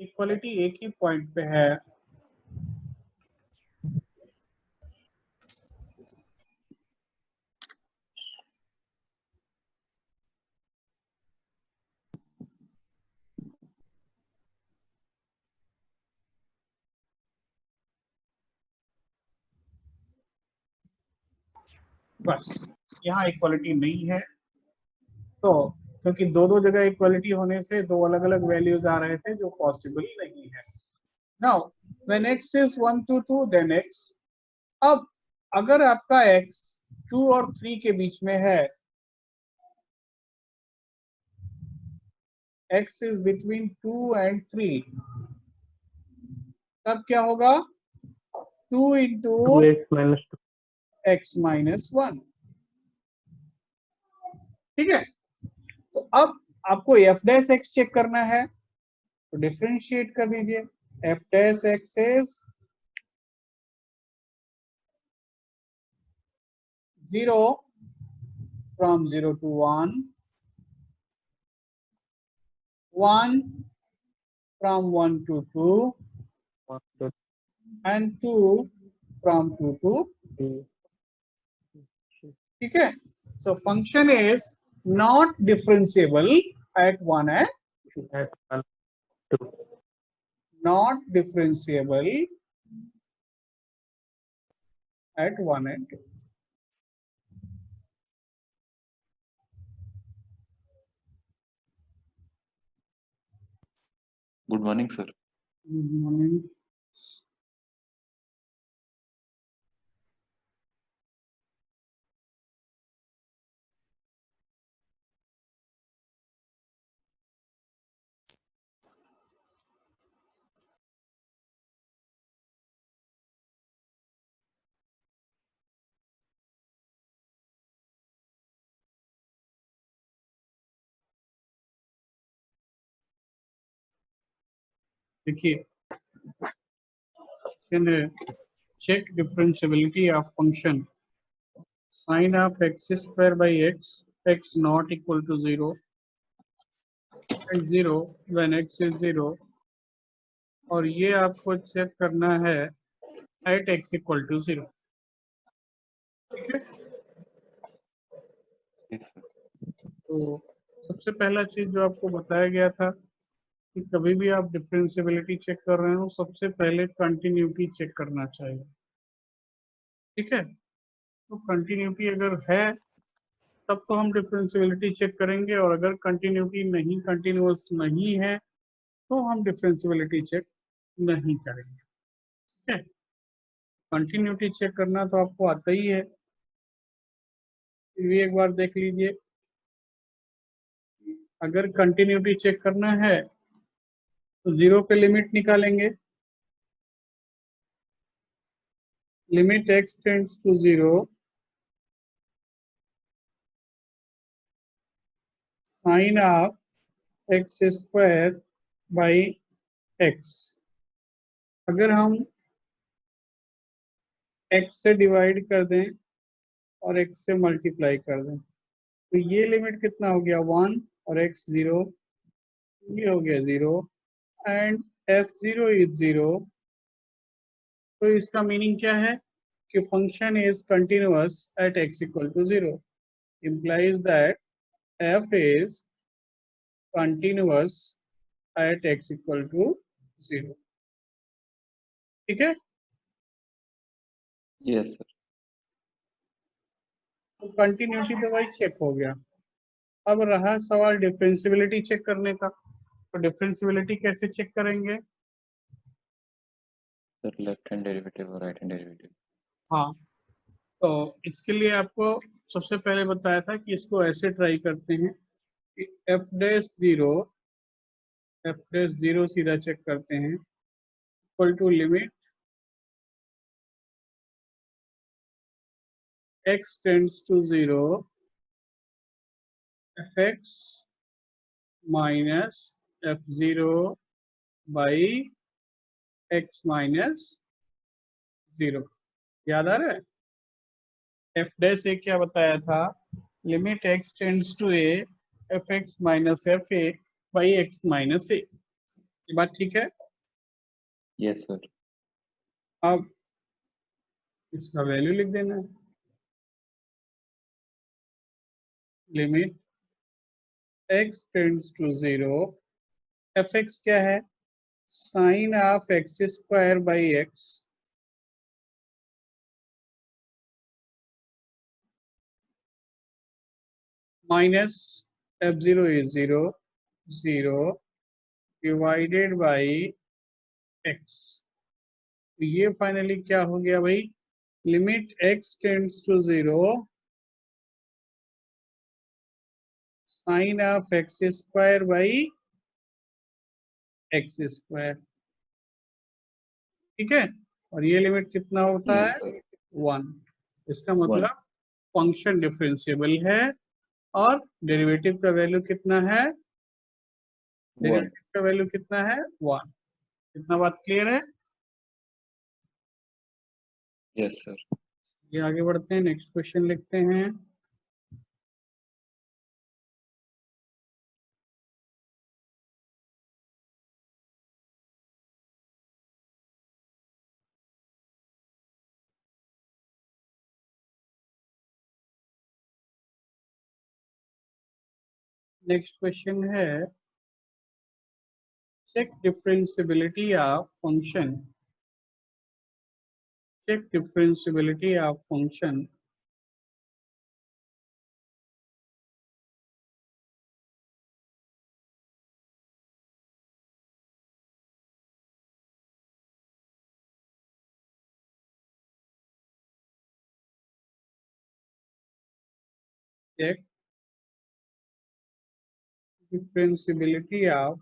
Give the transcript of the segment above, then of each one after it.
Equality एक ही point पे है, बस यहाँ इक्वालिटी नहीं है। तो क्योंकि दो दो जगह इक्वालिटी होने से दो अलग अलग वैल्यूज आ रहे थे जो पॉसिबल नहीं है। Now when x is 1 to 2 then x। अब अगर आपका x 2 और 3 के बीच में है, x is between 2 and 3, तब क्या होगा? 2 into 2x minus 1। ठीक है, तो अब आपको f डैश x चेक करना है, तो डिफरेंशिएट कर दीजिए। f dash x is 0 from 0 to 1, 1 from 1 to 2, and 2 from 2 to 2। ठीक है, so function is not differentiable at 1 and 2, not differentiable at 1 and 2। Good morning sir. Good morning. देखिए, check differentiability of function sin of x square by x not equal to 0 and 0 when x is 0, और ये आपको check करना है at x equal to 0। ठीक है, तो सबसे पहला चीज जो आपको बताया गया था कि कभी भी आप डिफरेंशिएबिलिटी चेक कर रहे हो, सबसे पहले कंटिन्यूटी चेक करना चाहिए। ठीक है, तो कंटिन्यूटी अगर है तब तो हम डिफरेंशिएबिलिटी चेक करेंगे, और अगर कंटिन्यूटी नहीं, कंटिन्यूअस नहीं है, तो हम डिफरेंशिएबिलिटी चेक नहीं करेंगे। ठीक है, कंटिन्यूटी चेक करना तो आपको आता ही है, ये एक बार देख लीजिए। अगर कंटिन्यूटी चेक करना है तो 0 पे लिमिट निकालेंगे, limit x tends to 0 sine of x square by x. अगर हम x से डिवाइड कर दें और x से मल्टीप्लाई कर दें, तो ये लिमिट कितना हो गया? 1 और x 0, ये हो गया 0 एंड f0 इज 0। तो इसका मीनिंग क्या है कि function is continuous at x equal to 0, implies that f is continuous at x equal to 0। ठीक है, यस सर। तो कंटिन्यूटी तो भाई चेक हो गया। अब रहा सवाल डिफरेंशिएबिलिटी चेक करने का, तो डिफरेंशिएबिलिटी कैसे चेक करेंगे? सर लेफ्ट हैंड डेरिवेटिव और राइट हैंड डेरिवेटिव। हाँ, तो इसके लिए आपको सबसे पहले बताया था कि इसको ऐसे ट्राई करते हैं कि एफ डैश जीरो सीधा चेक करते हैं, equal to limit x tends to 0 fx minus f0 by x minus 0। याद आ रहा है? f डैश ए क्या बताया था? Limit x tends to a fx minus fa by x minus a। ये बात ठीक है? Yes, sir. अब इसका वैल्यू लिख देना है, limit x tends to 0, f x क्या है, sine of x square by x minus f zero is 0, 0 divided by x. तो ये फाइनली क्या हो गया भाई, limit x tends to 0 sine of x square by x square, ठीक है। और ये लिमिट कितना होता Yes, है, sir. 1। इसका 1. मतलब फंक्शन डिफरेंशिएबल है और डेरिवेटिव का वैल्यू कितना है, 1. डेरिवेटिव का वैल्यू कितना है, 1। इतना बात क्लियर है? Yes, sir. ये आगे बढ़ते हैं, नेक्स्ट क्वेश्चन लिखते हैं। नेक्स्ट क्वेश्चन है, check differentiability of function, check differentiability of function check differentiability of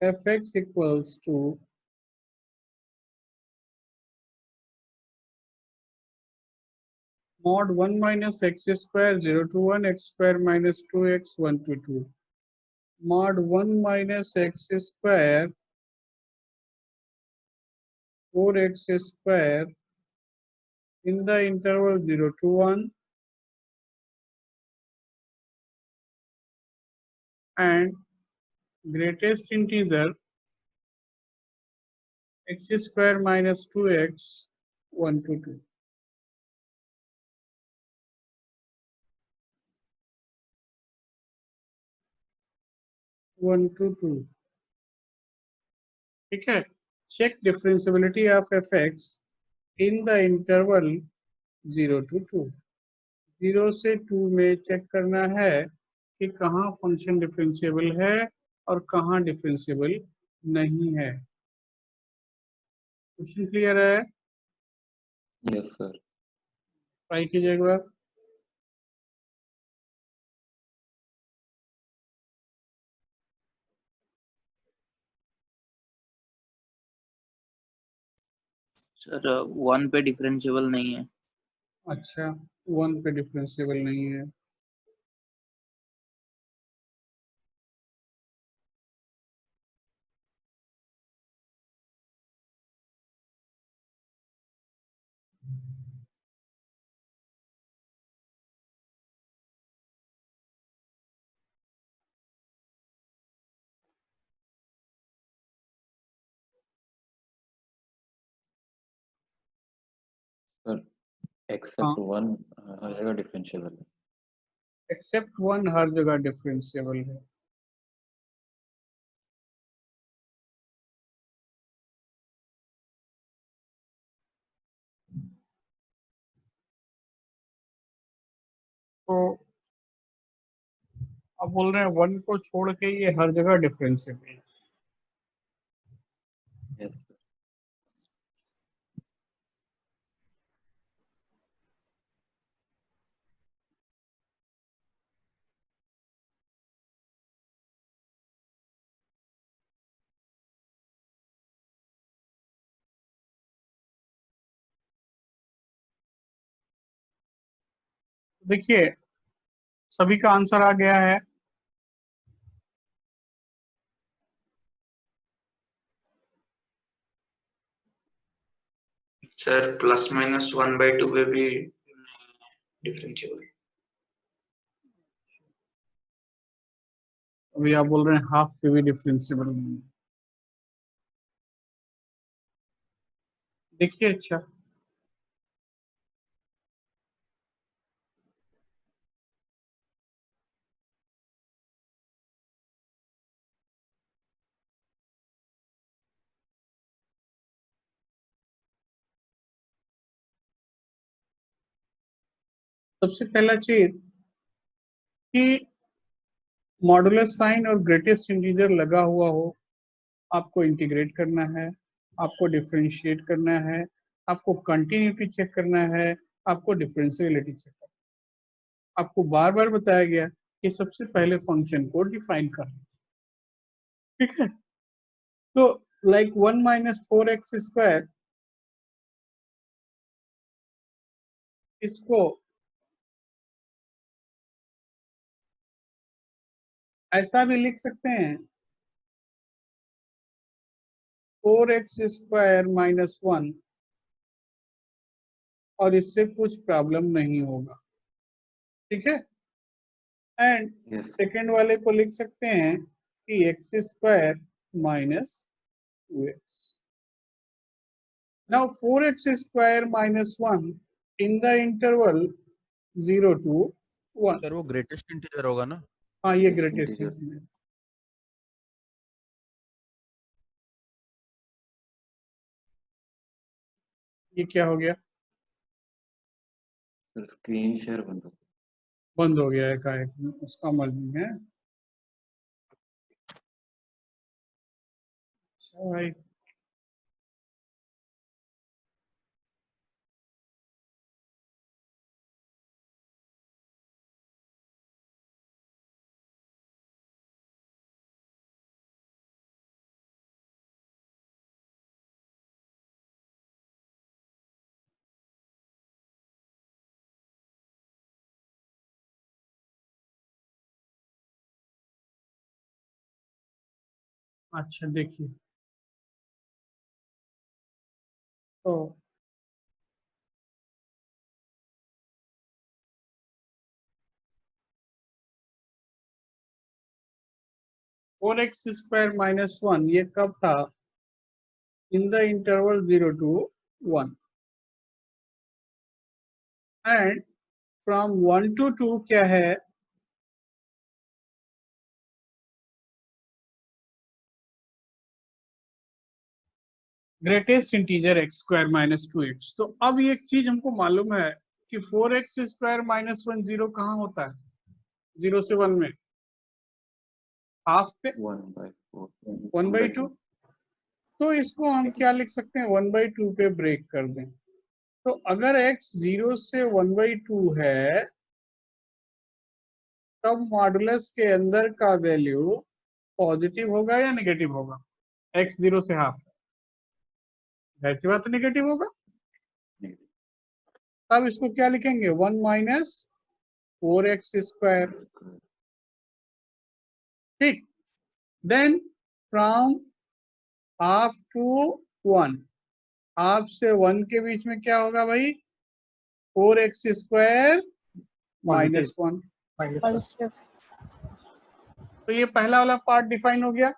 fx equals to mod 1 minus x square 0 to 1 x square minus 2x 1 to 2 mod 1 minus x square 4x square in the interval 0 to 1 and greatest integer x square minus 2x 1 to 2। 1 to 2, ठीक है। Check differentiability of f x in the interval 0 to 2, 0 से 2 में check करना है कि कहाँ function differentiable है और कहाँ डिफरेंशिएबल नहीं है। क्वेश्चन क्लियर है? Yes, sir. ट्राई कीजिए एक बार। सर 1 पे डिफरेंशिएबल नहीं है। अच्छा, 1 पे डिफरेंशिएबल नहीं है। Sir, except 1 हर जगह डिफरेंशिएबल है। एक्सेप्ट 1 हर जगह डिफरेंशिएबल है। तो अब बोल रहे हैं 1 को छोड़ के ये हर जगह डिफरेंशिएबल है। Yes, sir. देखिए सभी का आंसर आ गया है। सर प्लस माइनस 1/2 पे भी डिफरेंशिएबल। अभी आप बोल रहे हैं हाफ के भी डिफरेंशिएबल नहीं है। देखिए अच्छा, सबसे पहला चीज कि मॉडुलस साइन और ग्रेटेस्ट इंटीजर लगा हुआ हो, आपको इंटीग्रेट करना है, आपको डिफरेंशिएट करना है, आपको कंटिन्यूटी चेक करना है, आपको डिफरेंशियलिटी चेक करना है। आपको बार बार बताया गया कि सबसे पहले फंक्शन को डिफाइन करना, ठीक है। तो लाइक 1 माइनस 4x², इसको ऐसा भी लिख सकते हैं 4x² माइनस 1, और इससे कुछ प्रॉब्लम नहीं होगा, ठीक है। And Yes. सेकेंड वाले को लिख सकते हैं कि x² minus 2x। Now 4x² minus 1 in the interval 0 to 1। Sir वो ग्रेटेस्ट इंटीजर होगा ना? हाँ, ये Yes, ग्रेटेस्ट integer. इंटीजर। ये क्या हो गया? सर स्क्रीन शेयर बंद हो। बंद हो गया है का एक, उसका मर्जी है। अच्छा भाई, अच्छा देखिए, तो 4x² माइनस 1 ये कब था? इन the interval 0 to 1। And from 1 to 2 क्या है? Greatest integer x² minus 2x। तो अब ये एक चीज हमको मालूम है कि 4x² माइनस 1 0 कहाँ होता है? 0 से 1 में हाफ पे 1/4 1/2। तो इसको हम क्या लिख सकते हैं? 1/2 पे ब्रेक कर दें। तो अगर x 0 से 1/2 है, तब मॉडुलस के अंदर का वैल्यू पॉजिटिव होगा या नेगेटिव होगा? x 0 से हाफ, ऐसी बात नेगेटिव होगा। तब इसको क्या लिखेंगे? 1 माइनस 4x², ठीक। Then from half to 1, half से 1 के बीच में क्या होगा भाई? 4x² minus 1। तो ये पहला वाला पार्ट डिफाइन हो गया।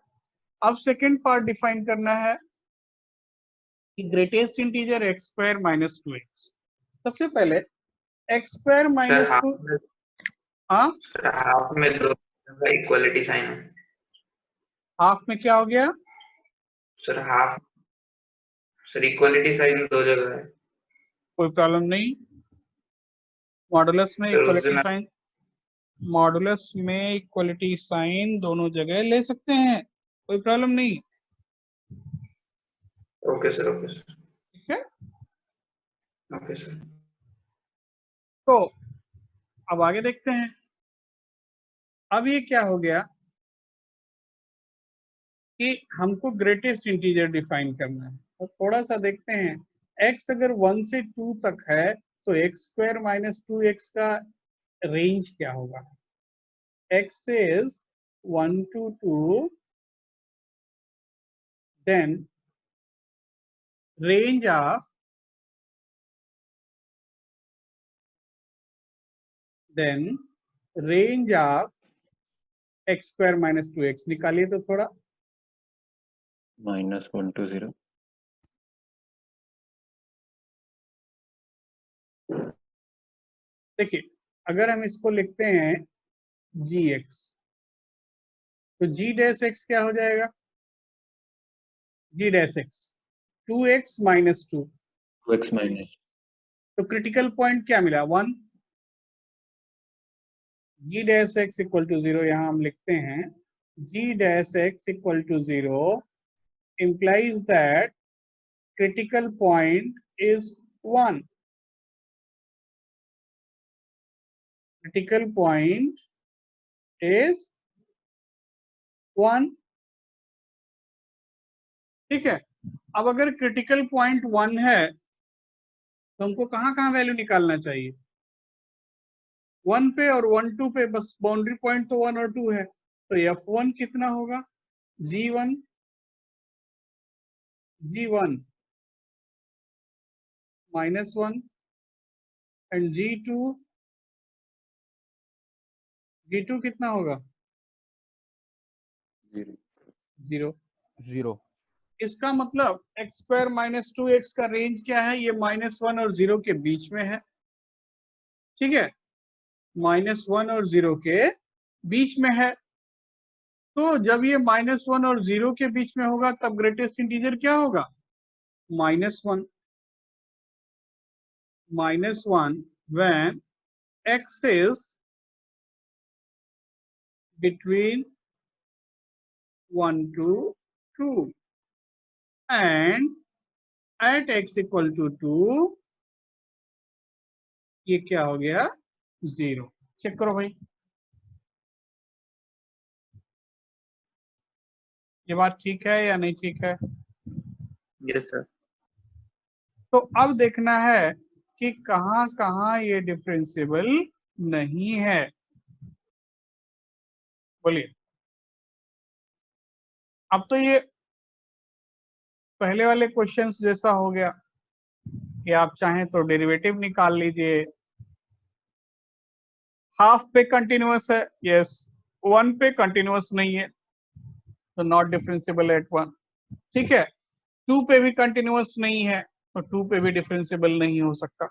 अब सेकेंड पार्ट डिफाइन करना है कि greatest integer x² minus 2x। सबसे पहले x² माइनस 2, हाँ हाफ में दो इक्वलिटी साइन है हाफ में क्या हो गया? Sir. Half sir equality sign दो जगह है कोई प्रॉब्लम नहीं। मॉडुलस में सर। उस इक्वलिटी दिन साइन, मॉडुलस में इक्वलिटी साइन दोनों जगह ले सकते हैं, कोई प्रॉब्लम नहीं, ओके सर, ओके सर, ठीक है। Okay sir. तो अब आगे देखते हैं। अब ये क्या हो गया कि हमको ग्रेटेस्ट इंटीजर डिफाइन करना है। तो थोड़ा सा देखते हैं, x अगर 1 से 2 तक है तो x² माइनस 2x का रेंज क्या होगा? x is 1 to 2, then range of x square minus 2x निकालिए तो थोड़ा। -120। देखिए अगर हम इसको लिखते हैं gx, तो g डैश x क्या हो जाएगा? g dash x 2x minus 2। 2x minus, तो क्रिटिकल पॉइंट क्या मिला? 1। g dash x equal to 0 यहाँ हम लिखते हैं g dash x equal to 0 implies that critical point is 1. Critical point is 1. ठीक है, अब अगर क्रिटिकल पॉइंट 1 है तो हमको कहाँ कहाँ वैल्यू निकालना चाहिए? 1 पे और 1 2 पे, बस बाउंड्री पॉइंट तो 1 और 2 है, तो f1 कितना होगा? g1 माइनस 1 एंड g2 कितना होगा? 0। 0। इसका मतलब एक्स स्क्वायर माइनस 2x का रेंज क्या है? ये -1 और 0 के बीच में है। ठीक है, -1 और 0 के बीच में है। तो जब ये -1 और 0 के बीच में होगा तब ग्रेटेस्ट इंटीजर क्या होगा? -1। -1 when x is between 1 to 2 and at x equal to 2 ये क्या हो गया? 0। चेक करो भाई, ये बात ठीक है या नहीं ठीक है? Yes sir. तो अब देखना है कि कहां कहां ये डिफरेंशिएबल नहीं है। बोलिए। अब तो ये पहले वाले क्वेश्चंस जैसा हो गया कि आप चाहें तो डेरिवेटिव निकाल लीजिए। हाफ पे कंटिन्यूअस है, यस। 1 पे कंटिन्यूअस नहीं है तो नॉट डिफरेंशिएबल एट 1। ठीक है, 2 पे भी कंटिन्यूअस नहीं है तो 2 पे भी डिफरेंशिएबल नहीं हो सकता।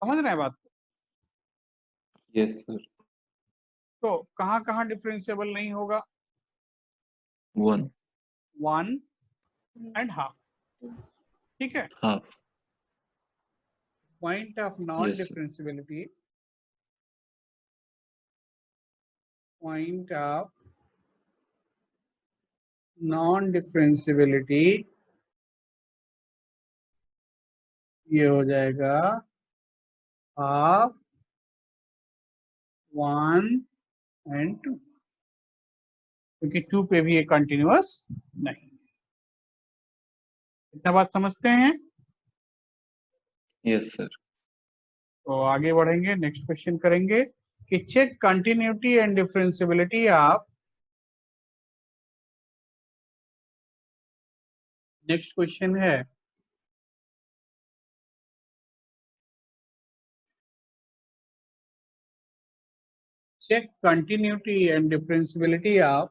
समझ रहे हैं बात? Yes sir. तो कहां कहां डिफरेंशिएबल नहीं होगा? 1 1 एंड हाफ। ठीक है, half. point of non Yes, sir. differentiability, point of non differentiability ये हो जाएगा हाफ 1 एंड 2, क्योंकि 2 पे भी ये कंटिन्यूअस नहीं। इतना बात समझते हैं? Yes sir. तो आगे बढ़ेंगे, नेक्स्ट क्वेश्चन करेंगे कि check continuity and differentiability of. Next question है check continuity and differentiability of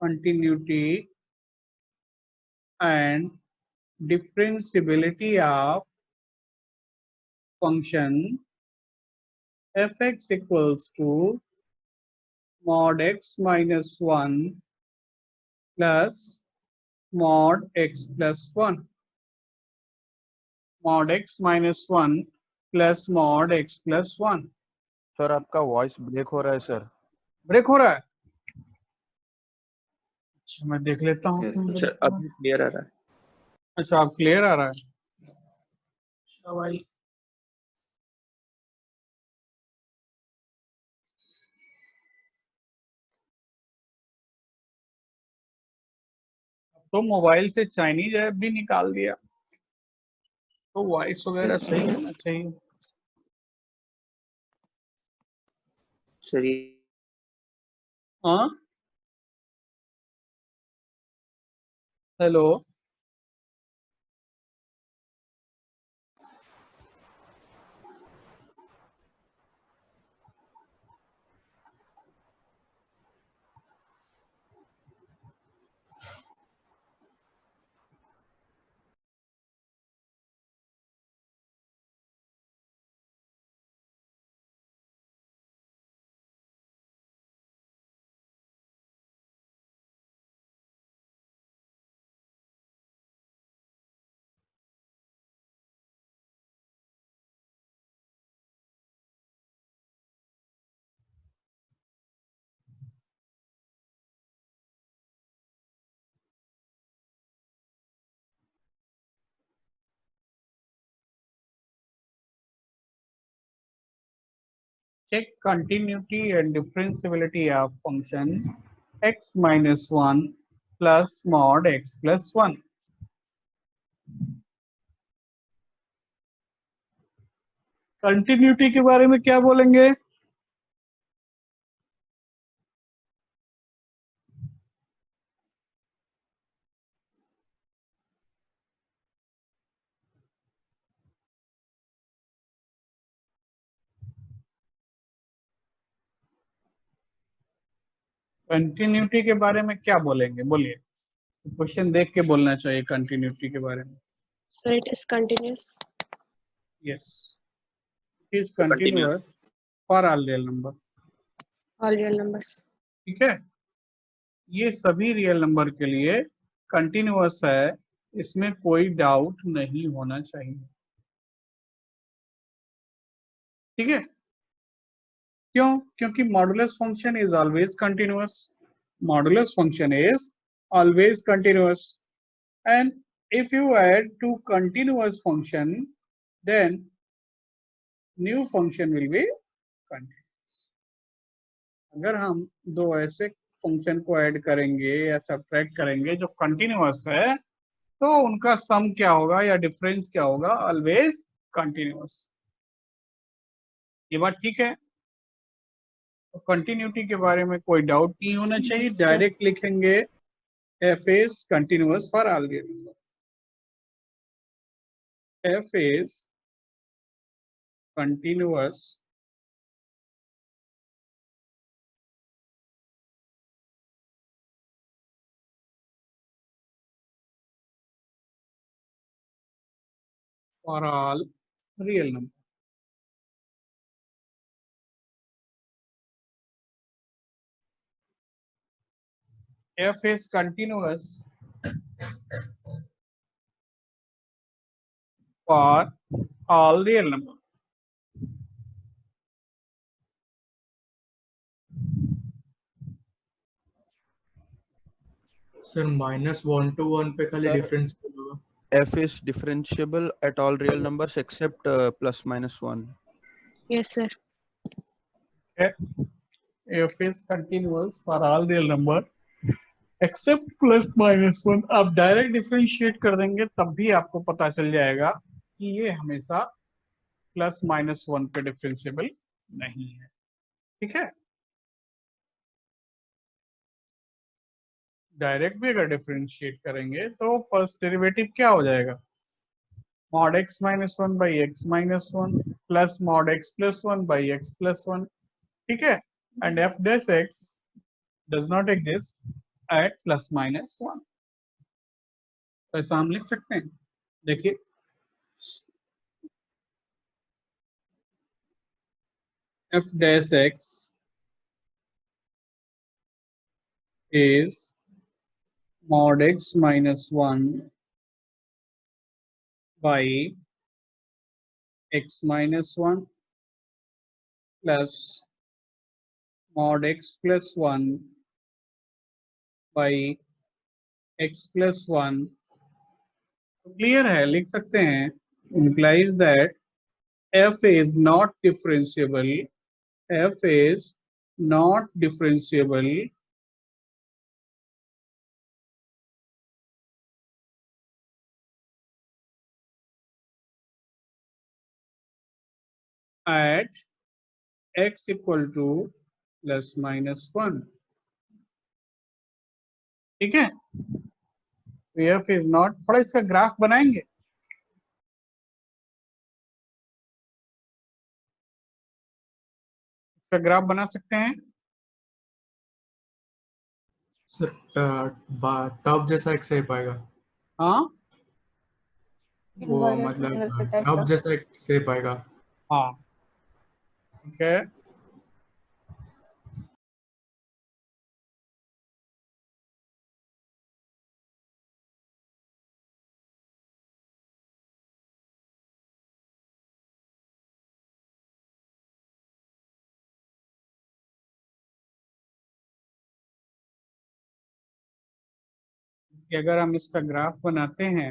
continuity and differentiability of function f(x) equals to mod x minus 1 plus mod x plus 1, mod x minus 1 plus mod x plus 1। Sir आपका voice break हो रहा है sir. Break हो रहा है? अच्छा मैं देख लेता हूँ। Yes, sir. सर अभी क्लियर आ रहा है। अच्छा आप क्लियर आ रहा है? अच्छा भाई, तो मोबाइल से चाइनीज ऐप भी निकाल दिया तो वॉइस वगैरह Yes, sir. सही होना चाहिए। सर हाँ, hello, check continuity and differentiability of function x minus 1 plus mod x plus 1. Continuity के बारे में क्या बोलेंगे? कंटिन्यूटी के बारे में क्या बोलेंगे? बोलिए, क्वेश्चन देख के बोलना चाहिए कंटिन्यूटी के बारे में. So it is continuous. Yes, it is continuous for all real number. All real numbers. ठीक है, ये सभी रियल नंबर के लिए कंटिन्यूअस है, इसमें कोई डाउट नहीं होना चाहिए. ठीक है, क्यों? क्योंकि modulus function is always continuous. Modulus function is always continuous, and if you add two continuous function, then new function will be continuous. अगर हम दो ऐसे फंक्शन को ऐड करेंगे या सब्ट्रैक्ट करेंगे जो कंटिन्यूअस है, तो उनका सम क्या होगा या डिफरेंस क्या होगा? Always continuous. ये बात ठीक है? तो कंटिन्यूटी के बारे में कोई डाउट नहीं होना चाहिए. डायरेक्ट लिखेंगे f is continuous for all real numbers. F is continuous for all real numbers. F is continuous for all real numbers. Sir -1 to 1 पे खाली Sir, डिफरेंस होगा. f is differentiable at all real numbers except plus minus 1. Yes, sir. F is continuous for all real number except plus minus 1. आप direct differentiate कर देंगे तब भी आपको पता चल जाएगा कि ये हमेशा प्लस माइनस 1 पे डिफरेंशिएबल नहीं है. ठीक है, डायरेक्ट भी अगर डिफरेंशिएट करेंगे तो फर्स्ट डेरिवेटिव क्या हो जाएगा? mod x minus 1 by x minus 1 plus mod x plus 1 by x plus 1. ठीक है, and f dash x does not exist at plus minus 1. तो ऐसा हम लिख सकते हैं. देखिए, f dash x is mod x minus 1 by x minus 1 plus mod x plus 1 by x plus 1. Clear है, लिख सकते हैं. implies that f is not differentiable. F is not differentiable at x equal to plus minus 1। ठीक है, तो F is not, थोड़ा इसका graph बनाएंगे। इसका ग्राफ बना सकते हैं। सर टॉप जैसा एक सही पाएगा, हाँ वो मतलब टॉप जैसा एक सही पाएगा। हाँ, ठीक है। कि अगर हम इसका ग्राफ बनाते हैं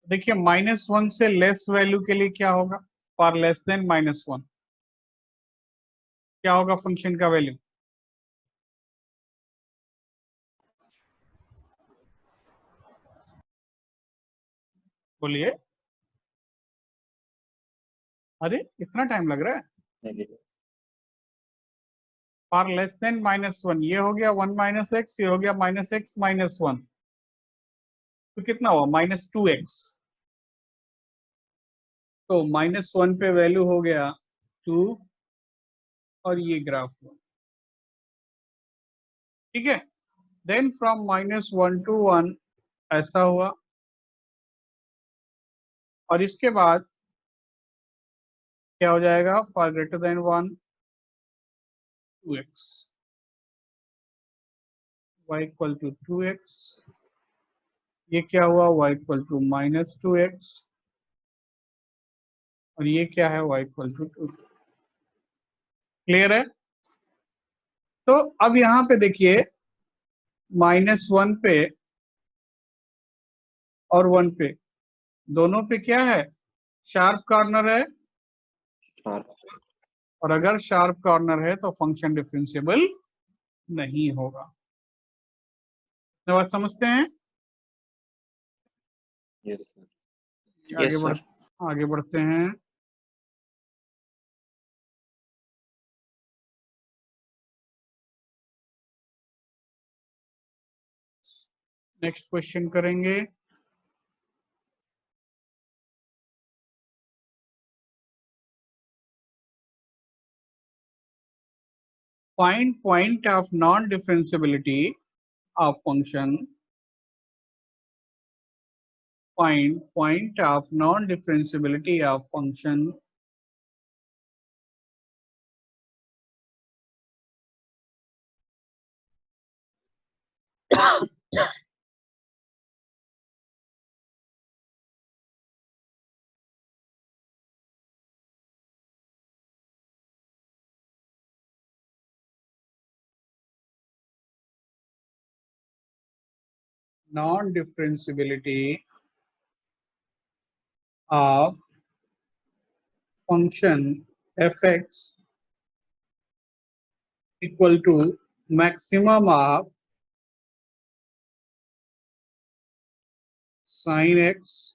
देखिए, -1 से लेस वैल्यू के लिए क्या होगा, फॉर लेस देन -1 क्या होगा फंक्शन का वैल्यू? बोलिए। अरे इतना टाइम लग रहा है। नेगेटिव। फॉर लेस देन -1 ये हो गया 1 - x, ये हो गया -x -1, तो कितना हुआ -2x। तो -1 पे वैल्यू हो गया 2 और ये ग्राफ हुआ। ठीक है, देन फ्रॉम -1 to 1 ऐसा हुआ, और इसके बाद क्या हो जाएगा, for greater than 1 2x, y equal to 2x, ये क्या हुआ, y इक्वल टू -2x, और ये क्या है, y इक्वल टू 2। क्लियर है? तो अब यहां पे देखिए, -1 पे और 1 पे, दोनों पे क्या है, शार्प कॉर्नर है, शार्प। और अगर शार्प कॉर्नर है तो फंक्शन डिफरेंशिएबल नहीं होगा। ये बात समझते हैं? Yes sir. Yes, sir. आगे बढ़ते हैं। नेक्स्ट क्वेश्चन करेंगे। Find point of non-differentiability of function. Find point of non-differentiability of function non-differentiability of function fx equal to maximum of sin x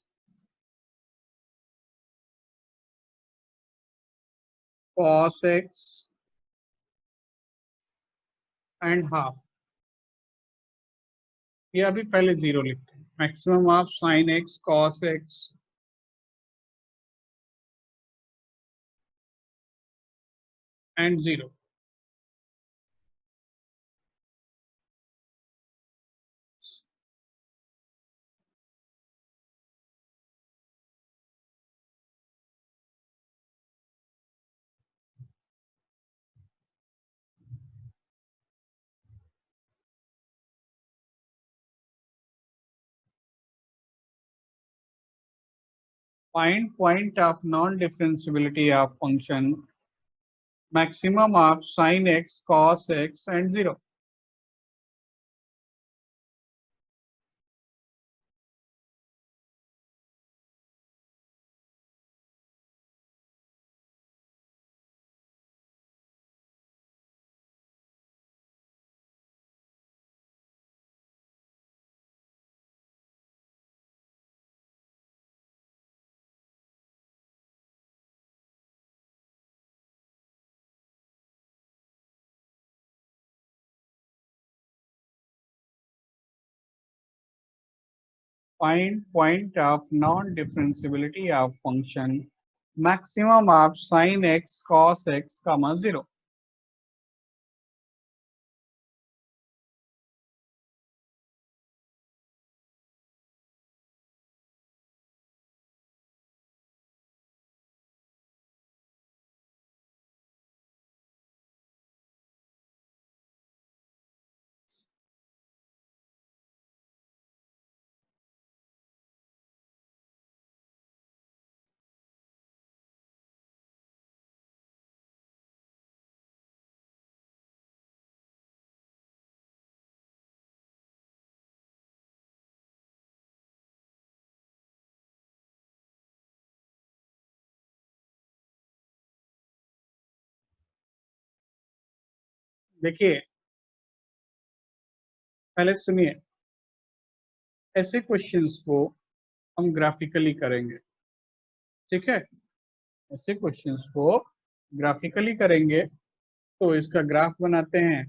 cos x and half। ये अभी पहले 0 लिखते हैं, maximum of sin x cos x and 0। Find point of non-differentiability of function maximum of sin x cos x and 0। find point of non-differentiability of function maximum of sin x cos x comma 0. देखिए पहले सुनिए, ऐसे questions को हम graphically करेंगे, ठीक है। ऐसे क्वेश्चंस को ग्राफिकली करेंगे, तो इसका ग्राफ बनाते हैं।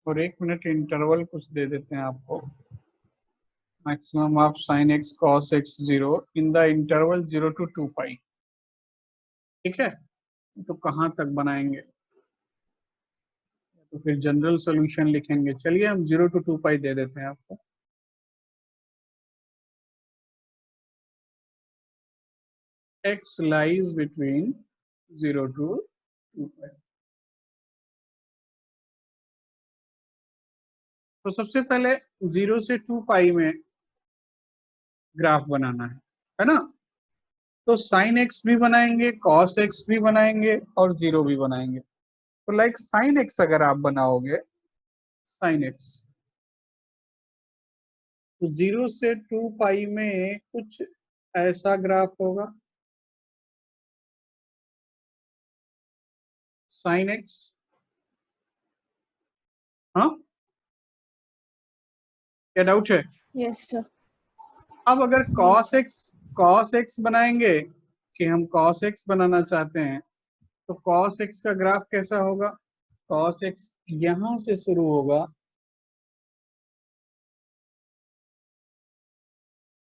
और 1 मिनट इंटरवल कुछ दे देते हैं आपको। Maximum of sin x cos x 0 in the interval 0 to 2 पाई, ठीक है। तो कहाँ तक बनाएंगे, तो फिर जनरल सॉल्यूशन लिखेंगे। चलिए हम 0 to 2 पाई दे देते हैं आपको। x lies between 0 to 2 पाई। तो सबसे पहले 0 से 2 पाई में ग्राफ बनाना है ना। तो sin x भी बनाएंगे, cos x भी बनाएंगे और 0 भी बनाएंगे। तो लाइक sin x अगर आप बनाओगे, sin x तो 0 से 2 पाई में कुछ ऐसा ग्राफ होगा, sin x। हाँ, क्या डाउट है? Yes sir. अब अगर cos x बनाएंगे कि हम cos x बनाना चाहते हैं, तो cos x का ग्राफ कैसा होगा? cos x यहां से शुरू होगा,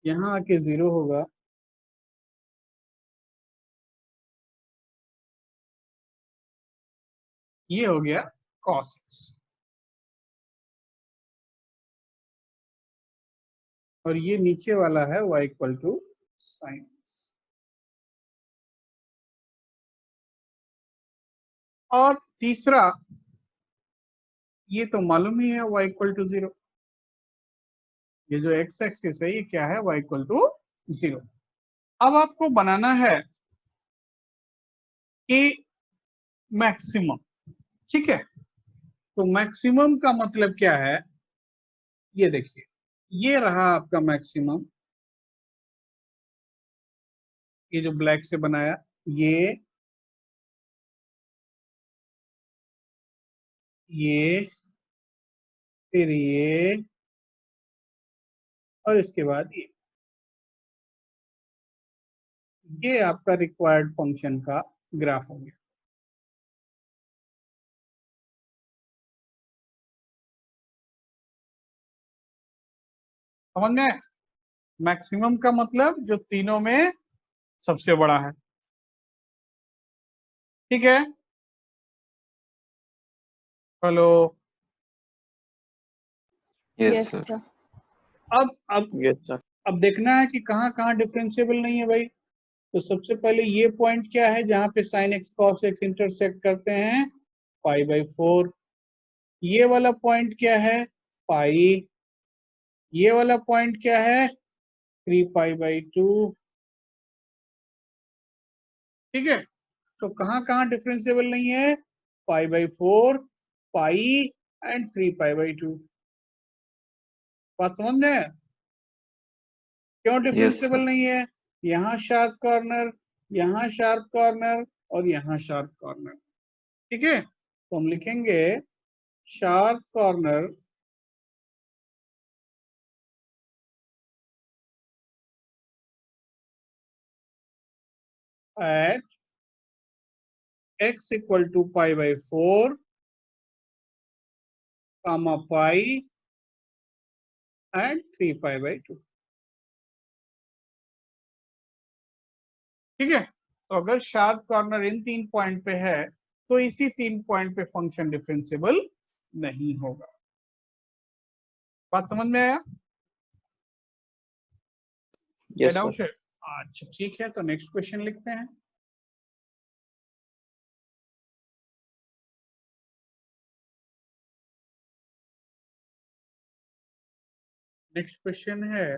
यहां आके 0 होगा, ये हो गया cos x। और ये नीचे वाला है y equal to sin x। और तीसरा, ये तो मालूम ही है y इक्वल टू 0। ये जो x एक्सिस है ये क्या है? y equal to 0। अब आपको बनाना है कि मैक्सिमम, ठीक है। तो मैक्सिमम का मतलब क्या है? ये देखिए, ये रहा आपका मैक्सिमम, ये जो ब्लैक से बनाया, ये फिर ये और इसके बाद ये आपका रिक्वायर्ड फंक्शन का ग्राफ हो गया। समझ में? मैक्सिमम का मतलब जो तीनों में सबसे बड़ा है, ठीक है। Hello, Yes, yes sir. Sir. अब देखना है कि कहाँ कहाँ डिफरेंशिएबल नहीं है भाई। तो सबसे पहले ये पॉइंट क्या है जहाँ पे sin x cos x intersect करते हैं? π/4। ये वाला पॉइंट क्या है? पाई। ये वाला पॉइंट क्या है? 3π/2, ठीक है। तो कहाँ कहाँ डिफरेंशिएबल नहीं है? π/4, पाई एंड 3π/2। बात समझ में है? क्यों डिफरेंशिएबल sir. नहीं है? यहाँ शार्प कॉर्नर, यहाँ शार्प कॉर्नर और यहाँ शार्प कॉर्नर, ठीक है। तो हम लिखेंगे sharp corner at x equal to pi by 4 comma pi and 3 pi by 2. ठीक है, तो अगर शार्प कॉर्नर इन 3 पॉइंट पे है तो इसी 3 पॉइंट पे फंक्शन डिफरेंशिएबल नहीं होगा। बात समझ में आया? Yes, doubt sir. है? अच्छा ठीक है, तो नेक्स्ट क्वेश्चन लिखते हैं। नेक्स्ट क्वेश्चन है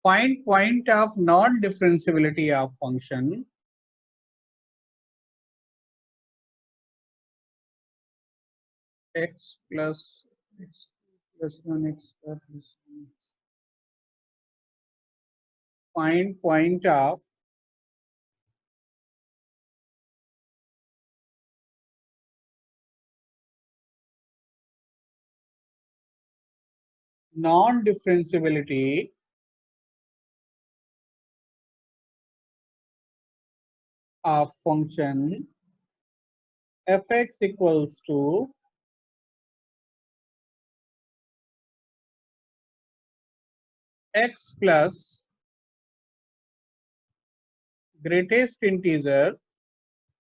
find point of non-differentiability of function x plus 1 x square plus 1x. Find point of non-differentiability of function fx equals to x plus greatest integer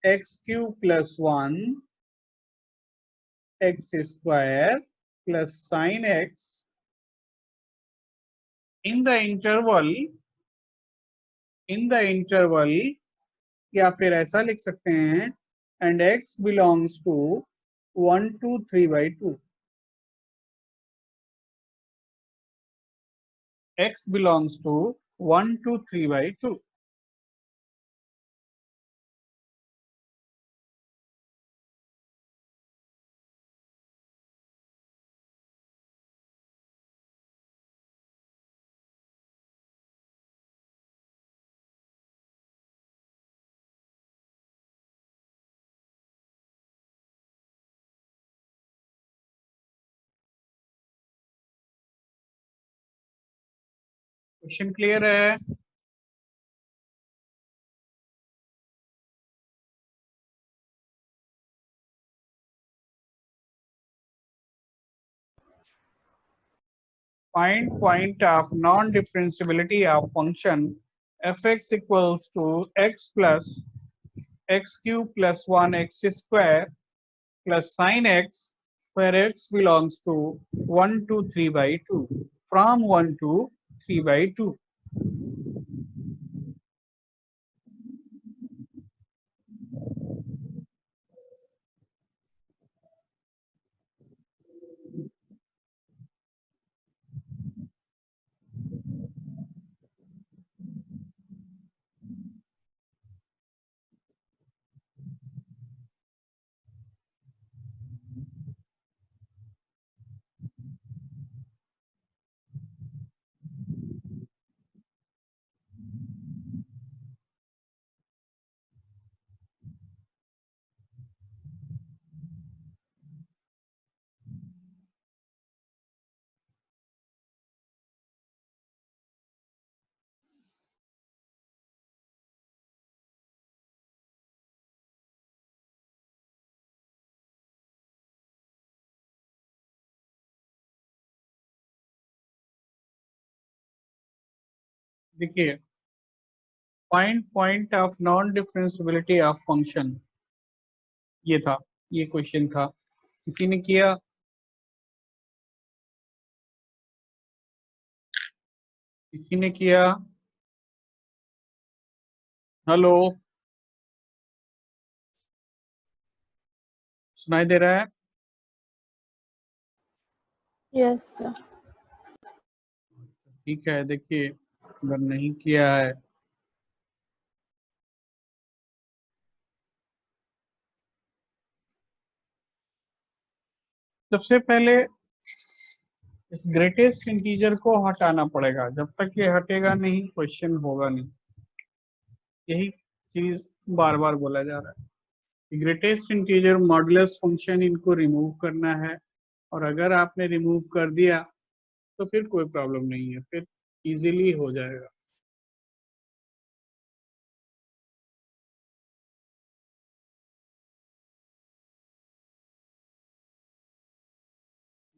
x cube plus 1 x square plus sin x in the interval या फिर ऐसा लिख सकते हैं and x belongs to 1 to 3 by 2. X belongs to 1 to 3 by 2. Question clear है? Find point of non-differentiability of function fx equals to x plus x cube plus 1 x square plus sin x where x belongs to 1 to 3 by 2 from 1 to 3 by 2. देखिए, find point of non differentiability of function, ये था, ये question था। किसी ने किया? किसी ने किया? हेलो, सुनाई दे रहा है? Yes sir. ठीक है, देखिए अगर नहीं किया है सबसे पहले इस ग्रेटेस्ट इंटीजर को हटाना पड़ेगा। जब तक ये हटेगा नहीं क्वेश्चन होगा नहीं। यही चीज बार बार बोला जा रहा है। ग्रेटेस्ट इंटीजर मॉडुलस फंक्शन, इनको रिमूव करना है, और अगर आपने रिमूव कर दिया तो फिर कोई प्रॉब्लम नहीं है, फिर इजीली हो जाएगा।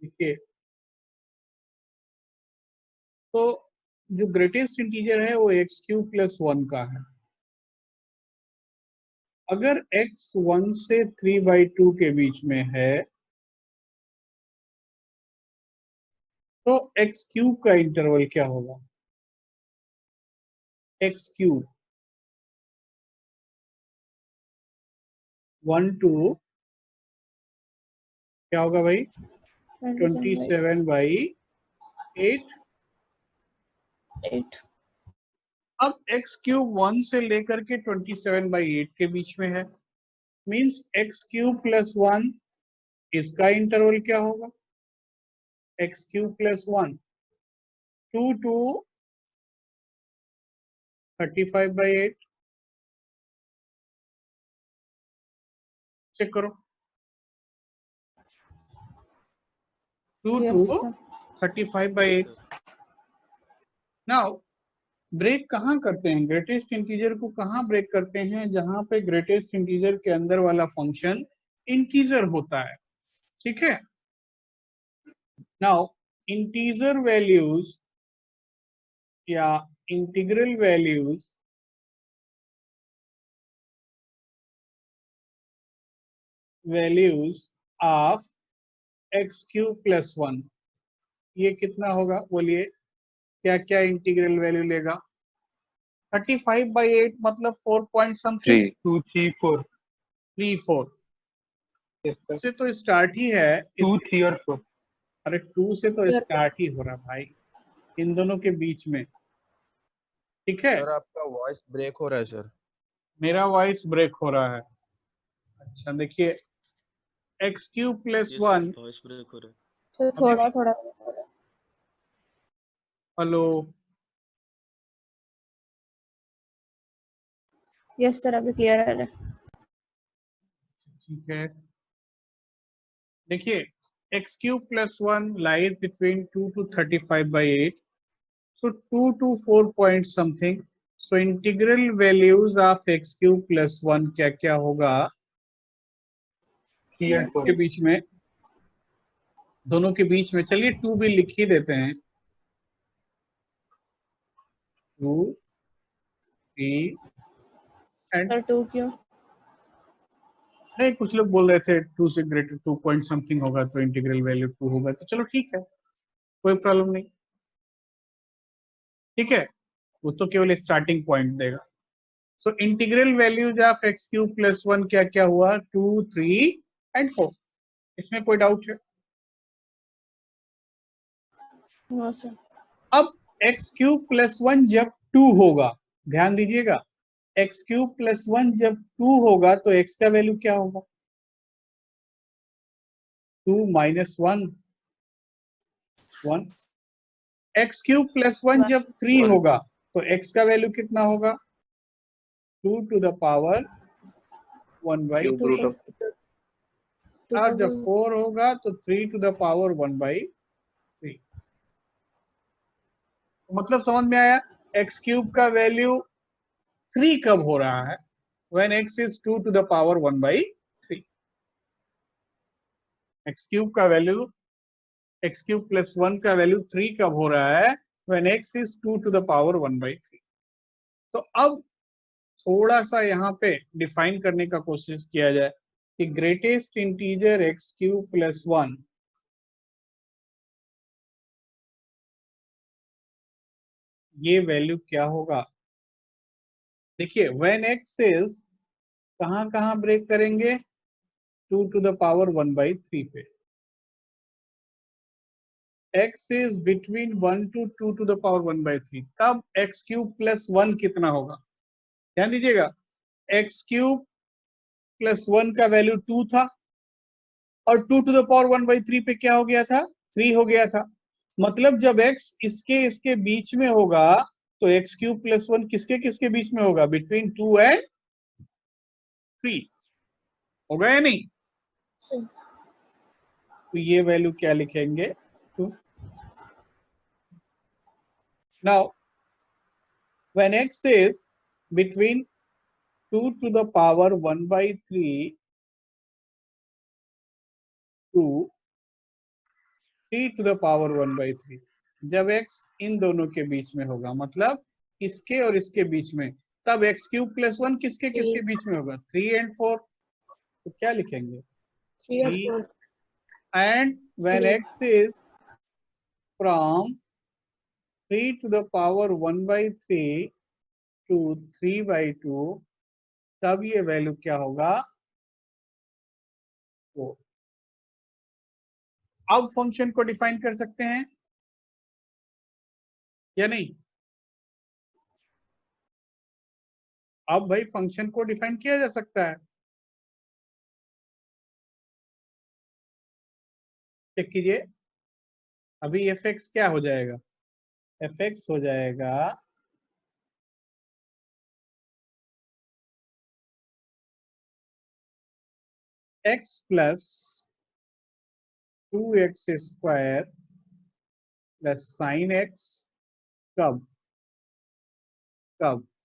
देखिए, तो जो ग्रेटेस्ट इंटीजर है वो x³ + 1 का है। अगर x 1 से 3/2 के बीच में है तो x³ का इंटरवल क्या होगा? x³ 1 to क्या होगा भाई? 27/8। 8। अब x³ 1 से लेकर के 27/8 के बीच में है, मींस x³ + 1, इसका इंटरवल क्या होगा? x³ + 1 2 to 35/8। चेक करो, 2 to Yes, sir. 35/8। Now break कहाँ करते हैं? ग्रेटेस्ट इंटीजर को कहाँ ब्रेक करते हैं? जहां पे ग्रेटेस्ट इंटीजर के अंदर वाला फंक्शन इंटीजर होता है, ठीक है। नाउ इंटीजर वैल्यूज या इंटीग्रल वैल्यूज ऑफ x³ + 1, ये कितना होगा? बोलिए, क्या क्या इंटीग्रल वैल्यू लेगा? 35/8 मतलब 4 पॉइंट समथिंग, 3 2 3 4 3 4 yes sir से तो स्टार्ट ही है 2 3 और 4 अरे 2 से तो Sir. स्टार्ट ही हो रहा भाई, इन दोनों के बीच में, ठीक है। सर आपका वॉइस ब्रेक हो रहा है सर। मेरा वॉइस ब्रेक हो रहा है? अच्छा देखिए, x³ + 1, तो थोड़ा थोड़ा। हेलो, यस सर, अभी क्लियर है। ठीक है। देखिए, x³ + 1 lies between 2 to 35/8, so 2 to 4 point something, so integral values of x³ + 1 क्या क्या होगा? 3 and 4 के बीच में, दोनों के बीच में, चलिए 2 भी लिख ही देते हैं, 2 3 एंड सर 2 क्यों? नहीं, कुछ लोग बोल रहे थे 2 से ग्रेटर 2 पॉइंट समथिंग होगा तो इंटीग्रल वैल्यू 2 होगा, तो चलो ठीक है, कोई प्रॉब्लम नहीं, ठीक है। वो तो केवल स्टार्टिंग पॉइंट देगा। So integral values of x³ + 1 क्या क्या हुआ? 2 3 एंड 4। इसमें कोई डाउट है? No sir. अब x³ + 1 जब 2 होगा, ध्यान दीजिएगा, x³ + 1 जब 2 होगा तो x का वैल्यू क्या होगा? 2 - 1 1। x³ + 1 जब 3 1 होगा तो x का वैल्यू कितना होगा? 2 to the power 1/3। cube root of और जब 4 होगा तो 3 to the power 1/3। मतलब समझ में आया? x³ का वैल्यू 3 कब हो रहा है? when x is 2 to the power 1/3। x³ का वैल्यू, x³ + 1 का वैल्यू 3 कब हो रहा है? when x is 2 to the power 1/3। तो अब थोड़ा सा यहाँ पे डिफाइन करने का कोशिश किया जाए कि ग्रेटेस्ट इंटीजर x³ + 1 ये वैल्यू क्या होगा? देखिए, when x is कहाँ कहाँ ब्रेक करेंगे? 2 to the power 1/3 पे। x is between 1 to 2 to the power 1/3, तब x³ + 1 कितना होगा? ध्यान दीजिएगा, x³ + 1 का वैल्यू 2 था और 2 to the power 1/3 पे क्या हो गया था? 3 हो गया था। मतलब जब x इसके बीच में होगा तो x³ + 1 किसके किसके बीच में होगा? Between 2 and 3। होगा या नहीं? सही। तो ये वैल्यू क्या लिखेंगे? 2. Now when x is between 2 to the power 1/3 to 3 to the power 1/3, जब x इन दोनों के बीच में होगा, मतलब इसके और इसके बीच में, तब x³ + 1 किसके किसके बीच में होगा? 3 and 4. तो क्या लिखेंगे? 3 और 3. 4. And when 3. x is from 3 to the power 1/3 to 3/2, तब ये वैल्यू क्या होगा? 4. अब फंक्शन को डिफाइन कर सकते हैं या नहीं? अब भाई फंक्शन को डिफाइन किया जा सकता है. चेक कीजिए. अभी fx क्या हो जाएगा? fx हो जाएगा x plus 2x² plus sin x. कब?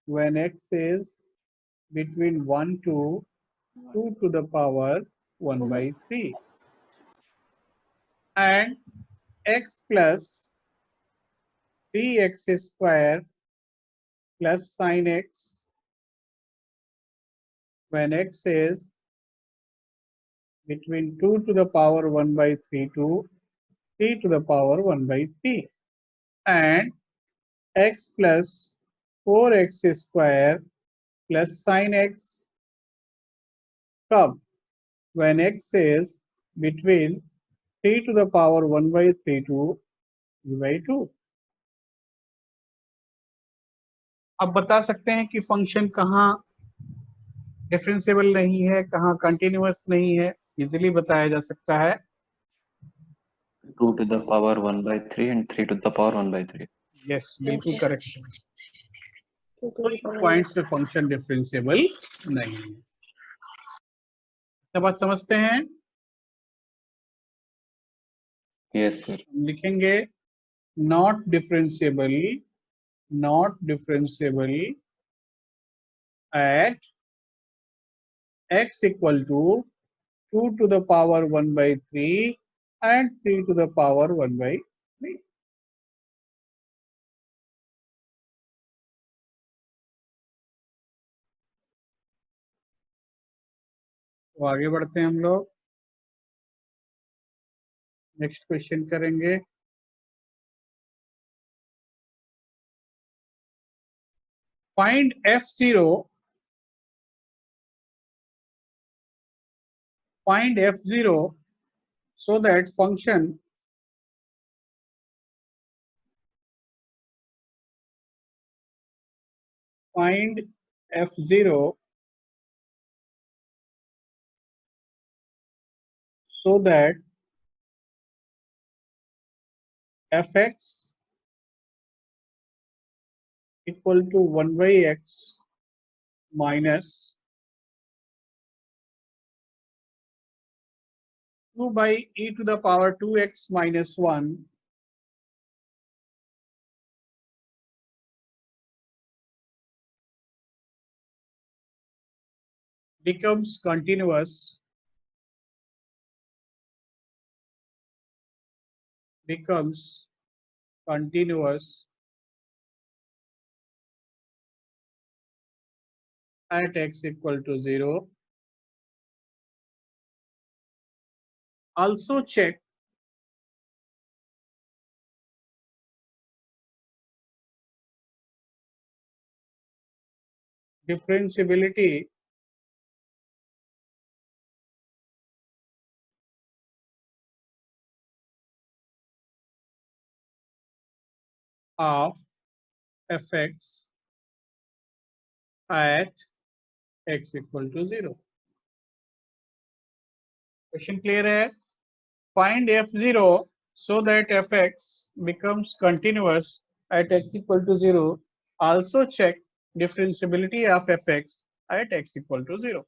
When x is between 1 to 2 to the power 1/3 and x plus 3x² plus sin x when x is between 2 to the power 1/3 to 3 to the power 1/3 and x plus 4x² plus sin x. Cub when x is between 3 to the power 1/3 to 3/2. अब बता सकते हैं कि function कहाँ differentiable नहीं है, कहाँ continuous नहीं है. इजीली बताया जा सकता है. 2 to the power 1/3 and 3 to the power 1/3. Yes, बिल्कुल करेक्ट. 2 to तो the इन power पॉइंट्स पे फंक्शन डिफरेंशिएबल नहीं है. तो बात समझते हैं. Yes, sir. लिखेंगे not differentiable at x equal to 2 to the power 1/3 and 3 to the power 1/3. तो आगे बढ़ते हैं हम लोग. नेक्स्ट क्वेश्चन करेंगे. Find f0 so that function find f0 so that fx equal to 1/x minus 2/e to the power 2x minus 1 becomes continuous at x equal to 0. Also check differentiability of fx at x equal to 0. Question clear है? Find f0 so that fx becomes continuous at x equal to 0. Also check differentiability of fx at x equal to 0.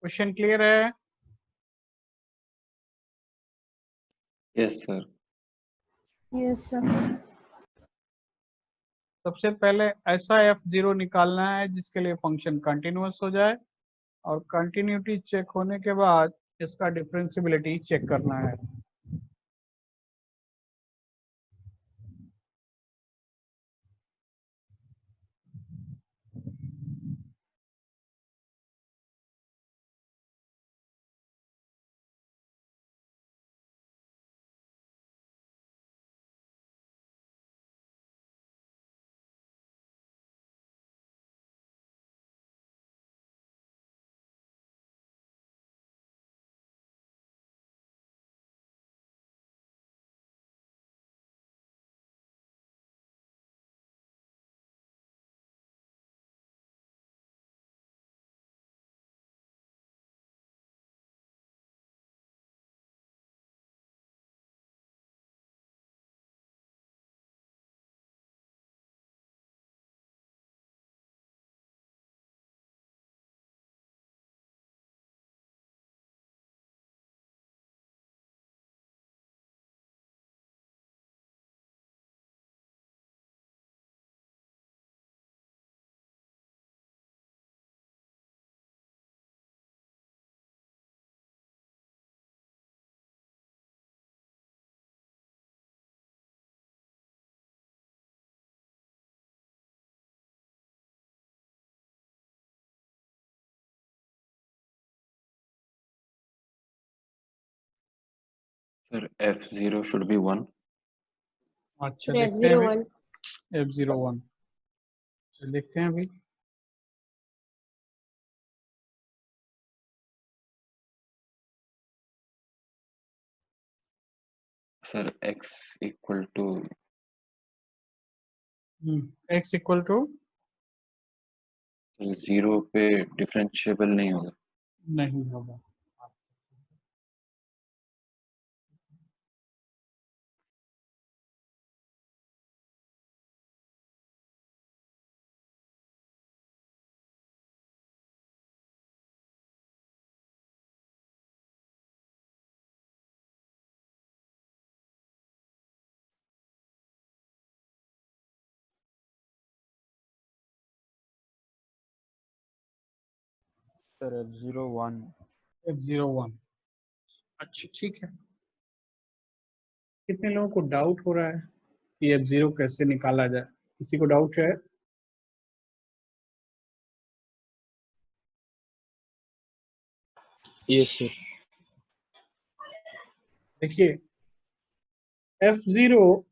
Question clear है? Yes, sir. Yes, sir. सबसे पहले ऐसा f0 निकालना है जिसके लिए function continuous हो जाए, और कंटिन्यूटी चेक होने के बाद इसका डिफरेंशियबिलिटी चेक करना है। Sir, F0 should be 1. अच्छा, Sir, देखते हैं F0 अभी। 1. f0 1 देखते हैं अभी। Sir, x equal to x equal to 0 पे डिफरेंशिएबल नहीं होगा। नहीं होगा। Sir, F0 1. f0 1 अच्छा, ठीक है। कितने लोगों को डाउट हो रहा है कि f0 कैसे निकाला जाए? किसी को डाउट है? Yes, sir. देखिए, f0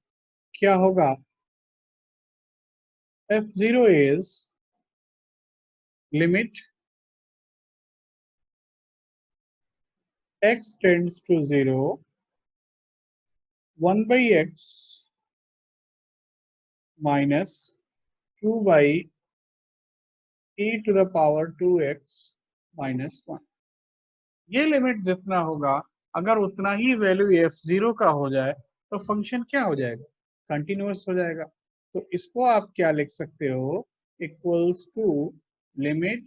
क्या होगा? f0 is limit x tends to 0 1 by x minus 2 by e to the power 2x minus 1। ये लिमिट जितना होगा, अगर उतना ही वैल्यू f0 का हो जाए तो फंक्शन क्या हो जाएगा? कंटिन्यूअस हो जाएगा। तो इसको आप क्या लिख सकते हो? Equals to limit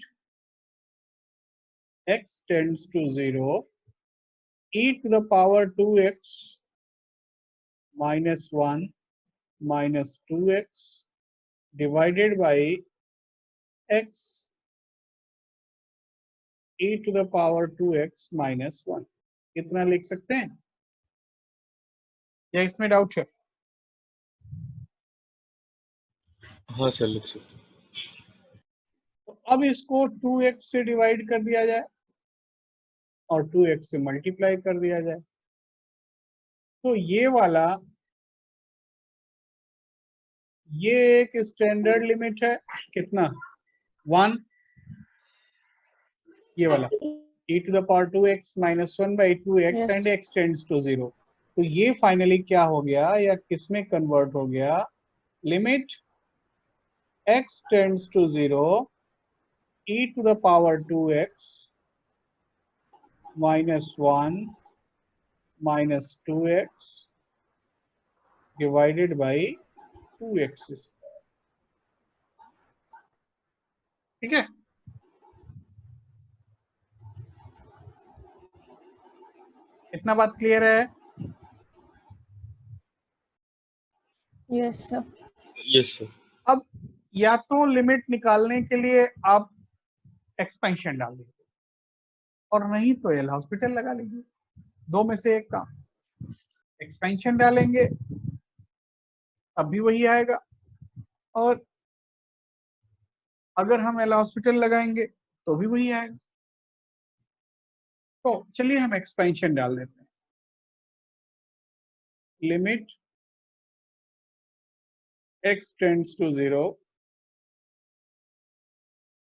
x tends to 0 e to the power 2x minus 1 minus 2x divided by x e to the power 2x minus 1। कितना लिख सकते हैं या इसमें डाउट है? हाँ सर, लिख सकते हैं। तो अब इसको 2x से डिवाइड कर दिया जाए और 2x से मल्टीप्लाई कर दिया जाए, तो ये वाला, ये एक स्टैंडर्ड लिमिट है। कितना? 1। ये वाला e to the power 2x minus 1 by 2x Yes. and x tends to 0। तो ये फाइनली क्या हो गया या किसमें कन्वर्ट हो गया? Limit x tends to 0 e to the power 2x minus 1 minus 2x divided by 2x। ठीक है? इतना बात क्लियर है? Yes, sir. Yes, sir. अब या तो लिमिट निकालने के लिए आप एक्सपेंशन डाल दीजिए और नहीं तो एल हॉस्पिटल लगा लीजिए, दो में से एक काम। एक्सपेंशन डालेंगे तब भी वही आएगा, और अगर हम एल हॉस्पिटल लगाएंगे तो भी वही आएगा। तो चलिए हम एक्सपेंशन डाल देते हैं। Limit x tends to 0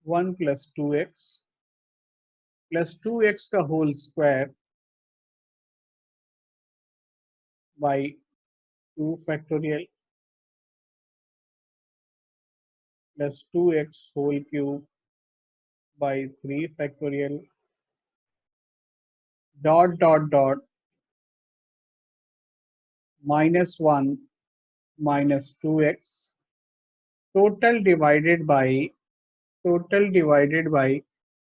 1 + 2x + 2x का whole square by 2 factorial + 2x whole cube by 3 factorial dot dot dot -1 - 2x total divided by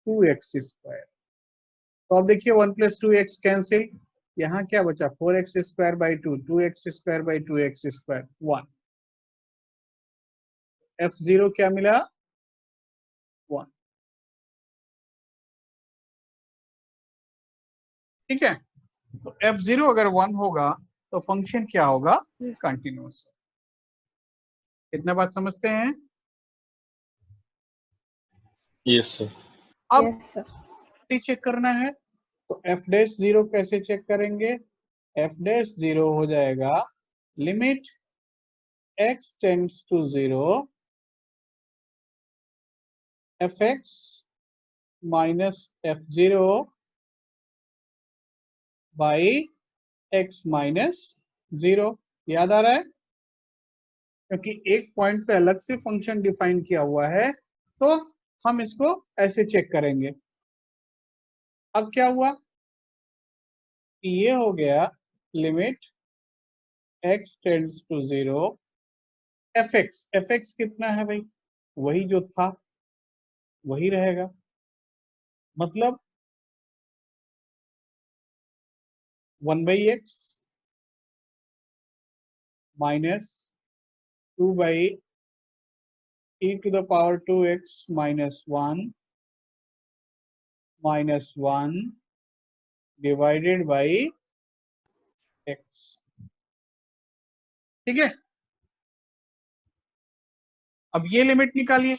2x square. तो अब देखिए 1 + 2x कैंसिल, यहाँ क्या बचा 4x square by 2 2x square by 2x square 1। f0 क्या मिला 1। ठीक है, तो f0 अगर 1 होगा तो फंक्शन क्या होगा, कंटिन्यूअस। इतना बात समझते हैं? Yes, sir. अब Yes, sir. चेक करना है तो f'0 कैसे चेक करेंगे? f'0 हो जाएगा limit x tends to 0 fx minus f0 by x minus 0। याद आ रहा है? क्योंकि एक पॉइंट पे अलग से फंक्शन डिफाइन किया हुआ है, तो हम इसको ऐसे चेक करेंगे। अब क्या हुआ, ये हो गया limit x tends to 0 fx कितना है भाई, वही जो था वही रहेगा, मतलब 1/x minus 2/e to the power 2x minus 1 minus 1 divided by x। ठीक है, अब ये लिमिट निकालिए,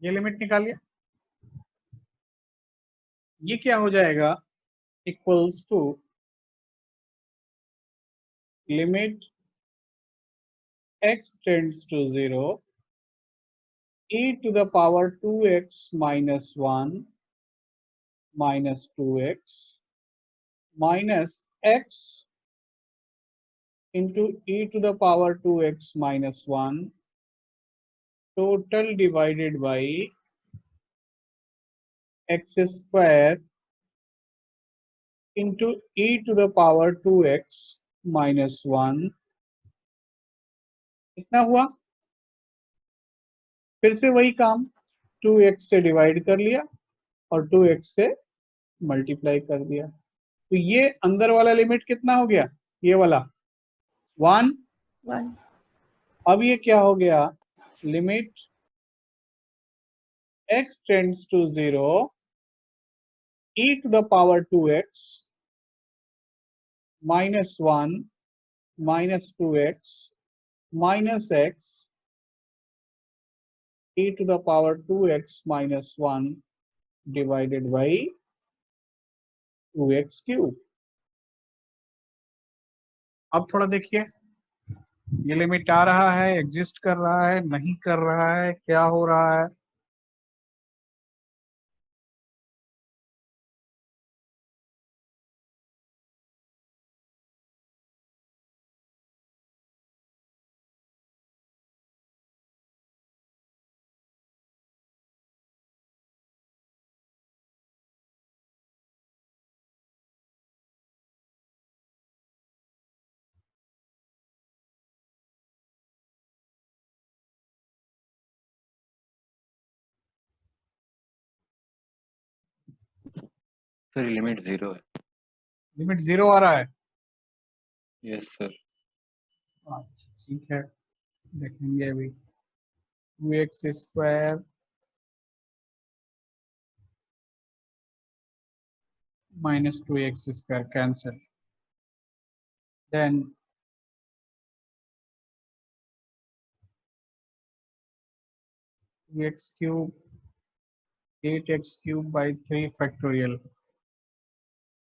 ये लिमिट निकालिए, ये क्या हो जाएगा, equals to limit x tends to 0 e to the power 2x minus 1 minus 2x minus x into e to the power 2x minus 1 total divided by x square into e to the power 2x minus 1। कितना हुआ, फिर से वही काम, 2x से divide कर लिया और 2x से मल्टीप्लाई कर दिया। तो ये अंदर वाला लिमिट कितना हो गया, ये वाला 1। 1. अब ये क्या हो गया, limit x tends to 0 e to the power 2x minus 1 minus 2x minus x e to the power 2x minus 1 divided by 2x cube. अब थोड़ा देखिए, ये लिमिट आ रहा है, एग्जिस्ट कर रहा है, नहीं कर रहा है, क्या हो रहा है? सर लिमिट 0 है. लिमिट 0 आ रहा है. Yes sir. अच्छा ठीक है, देखेंगे अभी. 2x square minus 2x square cancel. Then 2x cube 8x cube by 3 factorial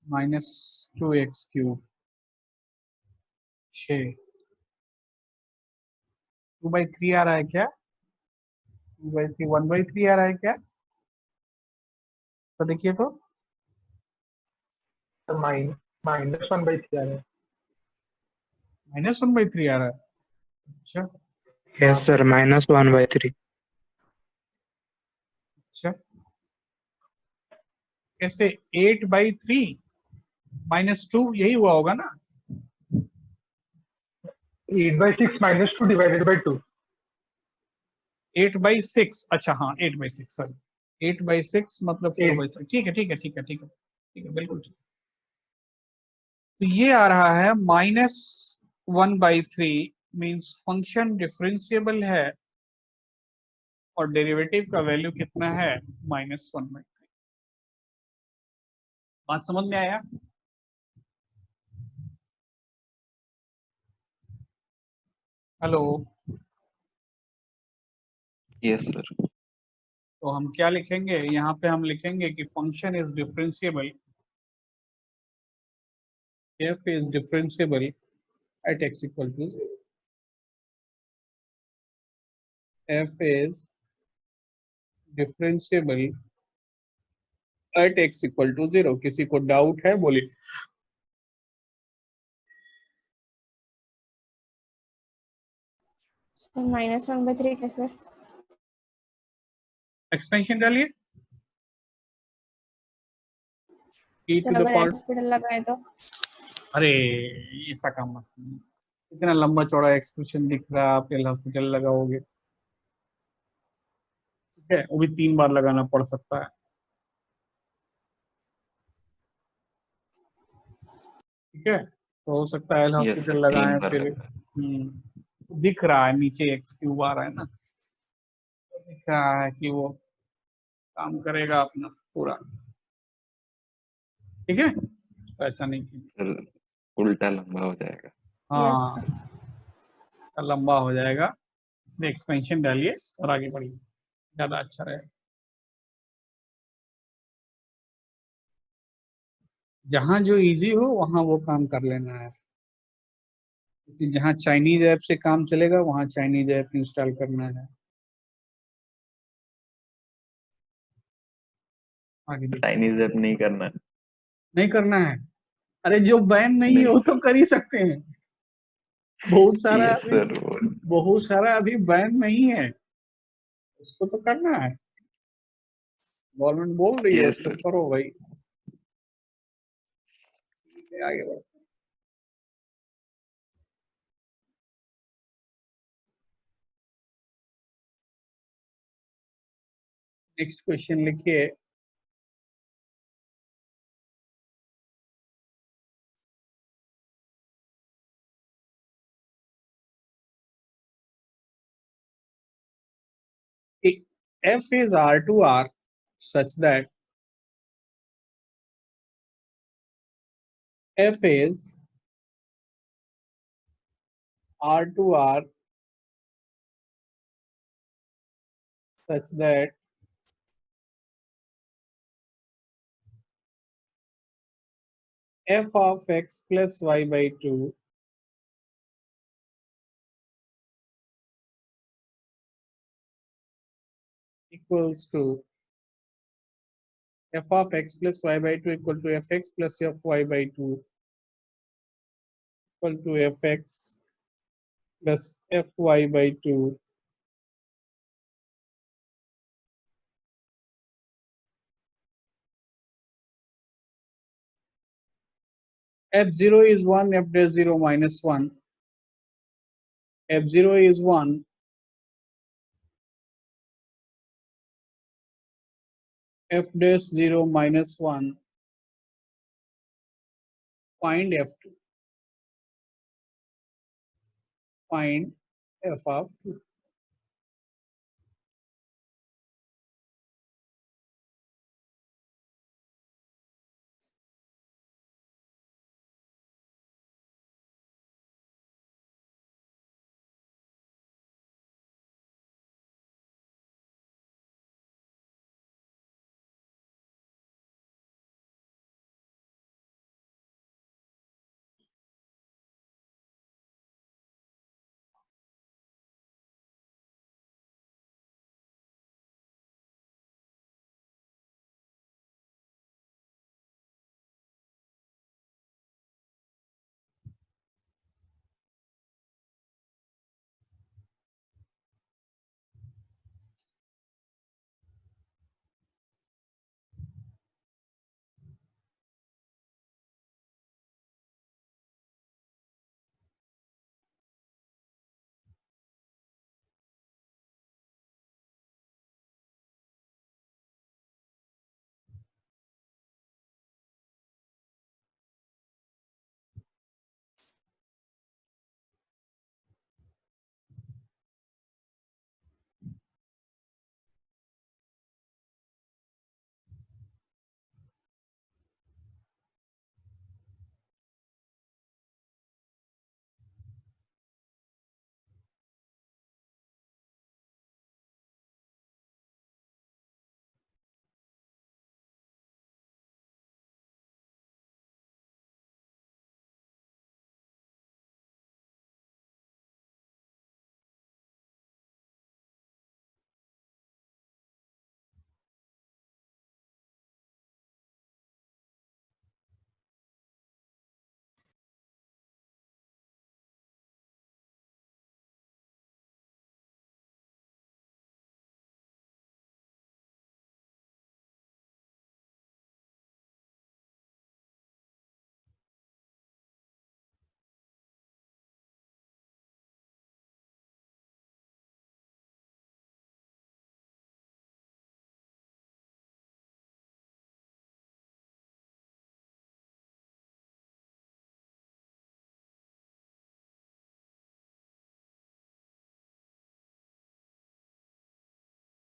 minus 2x cube 6. 2/3 आ रहा है क्या? 2/3 1/3 आ रहा है क्या? तो देखिए तो -1/3 आ रहा है. -1/3 आ रहा है. अच्छा यस सर, -1/3. अच्छा, कैसे? 8/3 -2 यही हुआ होगा ना? 8/6 -2 divided by 2. 8/6. अच्छा हाँ 8/6 सॉरी 8/6 मतलब 4/3. ठीक है ठीक है ठीक है ठीक है ठीक है, बिल्कुल ठीक. तो ये आ रहा है -1/3 मीन्स फंक्शन डिफरेंशिएबल है और डेरिवेटिव का वैल्यू कितना है? -1/3. बात समझ में आया? हेलो. Yes sir. तो हम क्या लिखेंगे यहाँ पे? हम लिखेंगे कि function is differentiable, f is differentiable at x equal to 0. f is differentiable at x equal to 0. किसी को डाउट है? बोलिए. -1/3 कैसे? एक्सपेंशन डालिए. e सर to the अगर power. हॉस्पिटल लगाए तो? अरे ऐसा काम मत कीजिए. इतना लंबा चौड़ा एक्सप्रेशन दिख रहा है, आप एल हॉस्पिटल लगाओगे? ठीक है, वो भी 3 बार लगाना पड़ सकता है. ठीक है, तो हो सकता है एल यस हॉस्पिटल सर, 3 लगाएं बार फिर. लगा. दिख रहा है नीचे एक्स क्यूब आ रहा है ना, तो दिख रहा है कि वो काम करेगा अपना पूरा. ठीक है, तो ऐसा नहीं कीजिए. सर उल्टा लंबा हो जाएगा. यस हाँ लंबा हो जाएगा, इसमें एक्सपेंशन डालिए और आगे बढ़िए, ज्यादा अच्छा रहेगा. जहां जो इजी हो वहां वो काम कर लेना है. जहां चाइनीज ऐप से काम चलेगा वहां चाइनीज ऐप इंस्टॉल करना है. आगे देखिए. चाइनीज ऐप नहीं करना है. नहीं करना है? अरे जो बैन नहीं है वो तो कर ही सकते हैं. बहुत सारा यस अभी, सर. बहुत सारा अभी बैन नहीं है, उसको तो करना है. गवर्नमेंट बोल रही है यस उसको सर. करो भाई. आगे बढ़ो. नेक्स्ट क्वेश्चन लिखिए. f is r to r such that f is r to r such that f of x plus y by 2 equals to f of x plus y by 2 equal to fx plus fy by 2 equal to fx plus fy by 2 f0 is 1, f dash 0 minus 1, f0 is 1, f dash 0 minus 1, find f2, find f of 2.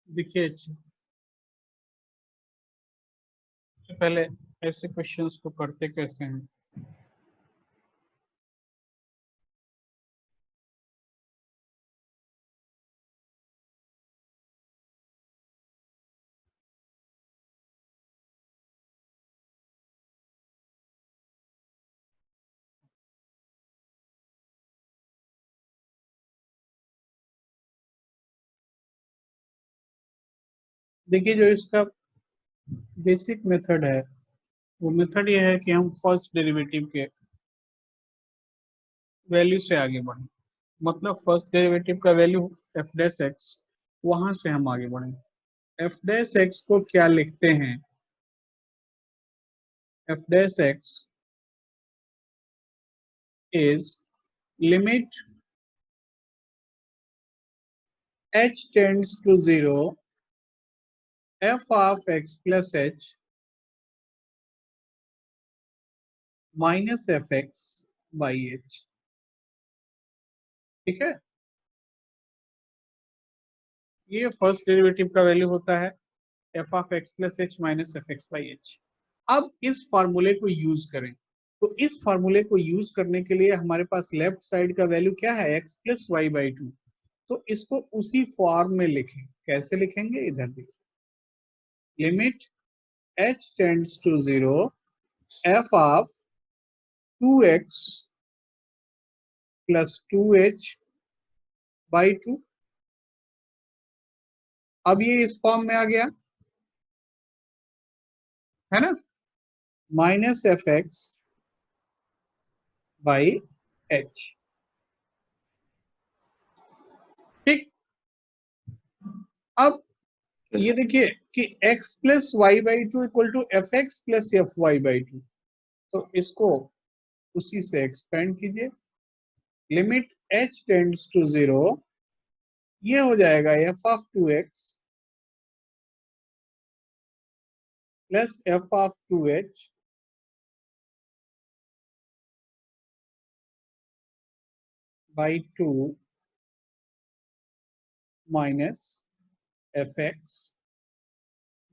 देखिए पहले ऐसे questions को करते कैसे हैं। देखिए जो इसका बेसिक मेथड है वो मेथड ये है कि हम फर्स्ट डेरिवेटिव के वैल्यू से आगे बढ़ें, मतलब फर्स्ट डेरिवेटिव का वैल्यू एफ डैश एक्स, वहां से हम आगे बढ़ें। एफ डैश एक्स को क्या लिखते हैं? F dash x is limit h tends to 0 f of x plus h minus f x by h. ठीक है, ये फर्स्ट डेरिवेटिव का वैल्यू होता है f of x plus h minus f x by h. अब इस फॉर्मूले को यूज करें, तो इस फॉर्मूले को यूज करने के लिए हमारे पास लेफ्ट साइड का वैल्यू क्या है? X plus y by two. तो इसको उसी फॉर्म में लिखें। कैसे लिखेंगे? इधर देखिए, limit h tends to 0 f of 2x plus 2h by 2। अब ये इस फॉर्म में आ गया है ना, minus f x by h. ठीक, अब ये देखिए कि x plus y by two equal to f x plus f y by two, तो इसको उसी से एक्सपेंड कीजिए। लिमिट h टेंड्स टू 0, ये हो जाएगा f of 2x plus f of 2h by 2 minus fx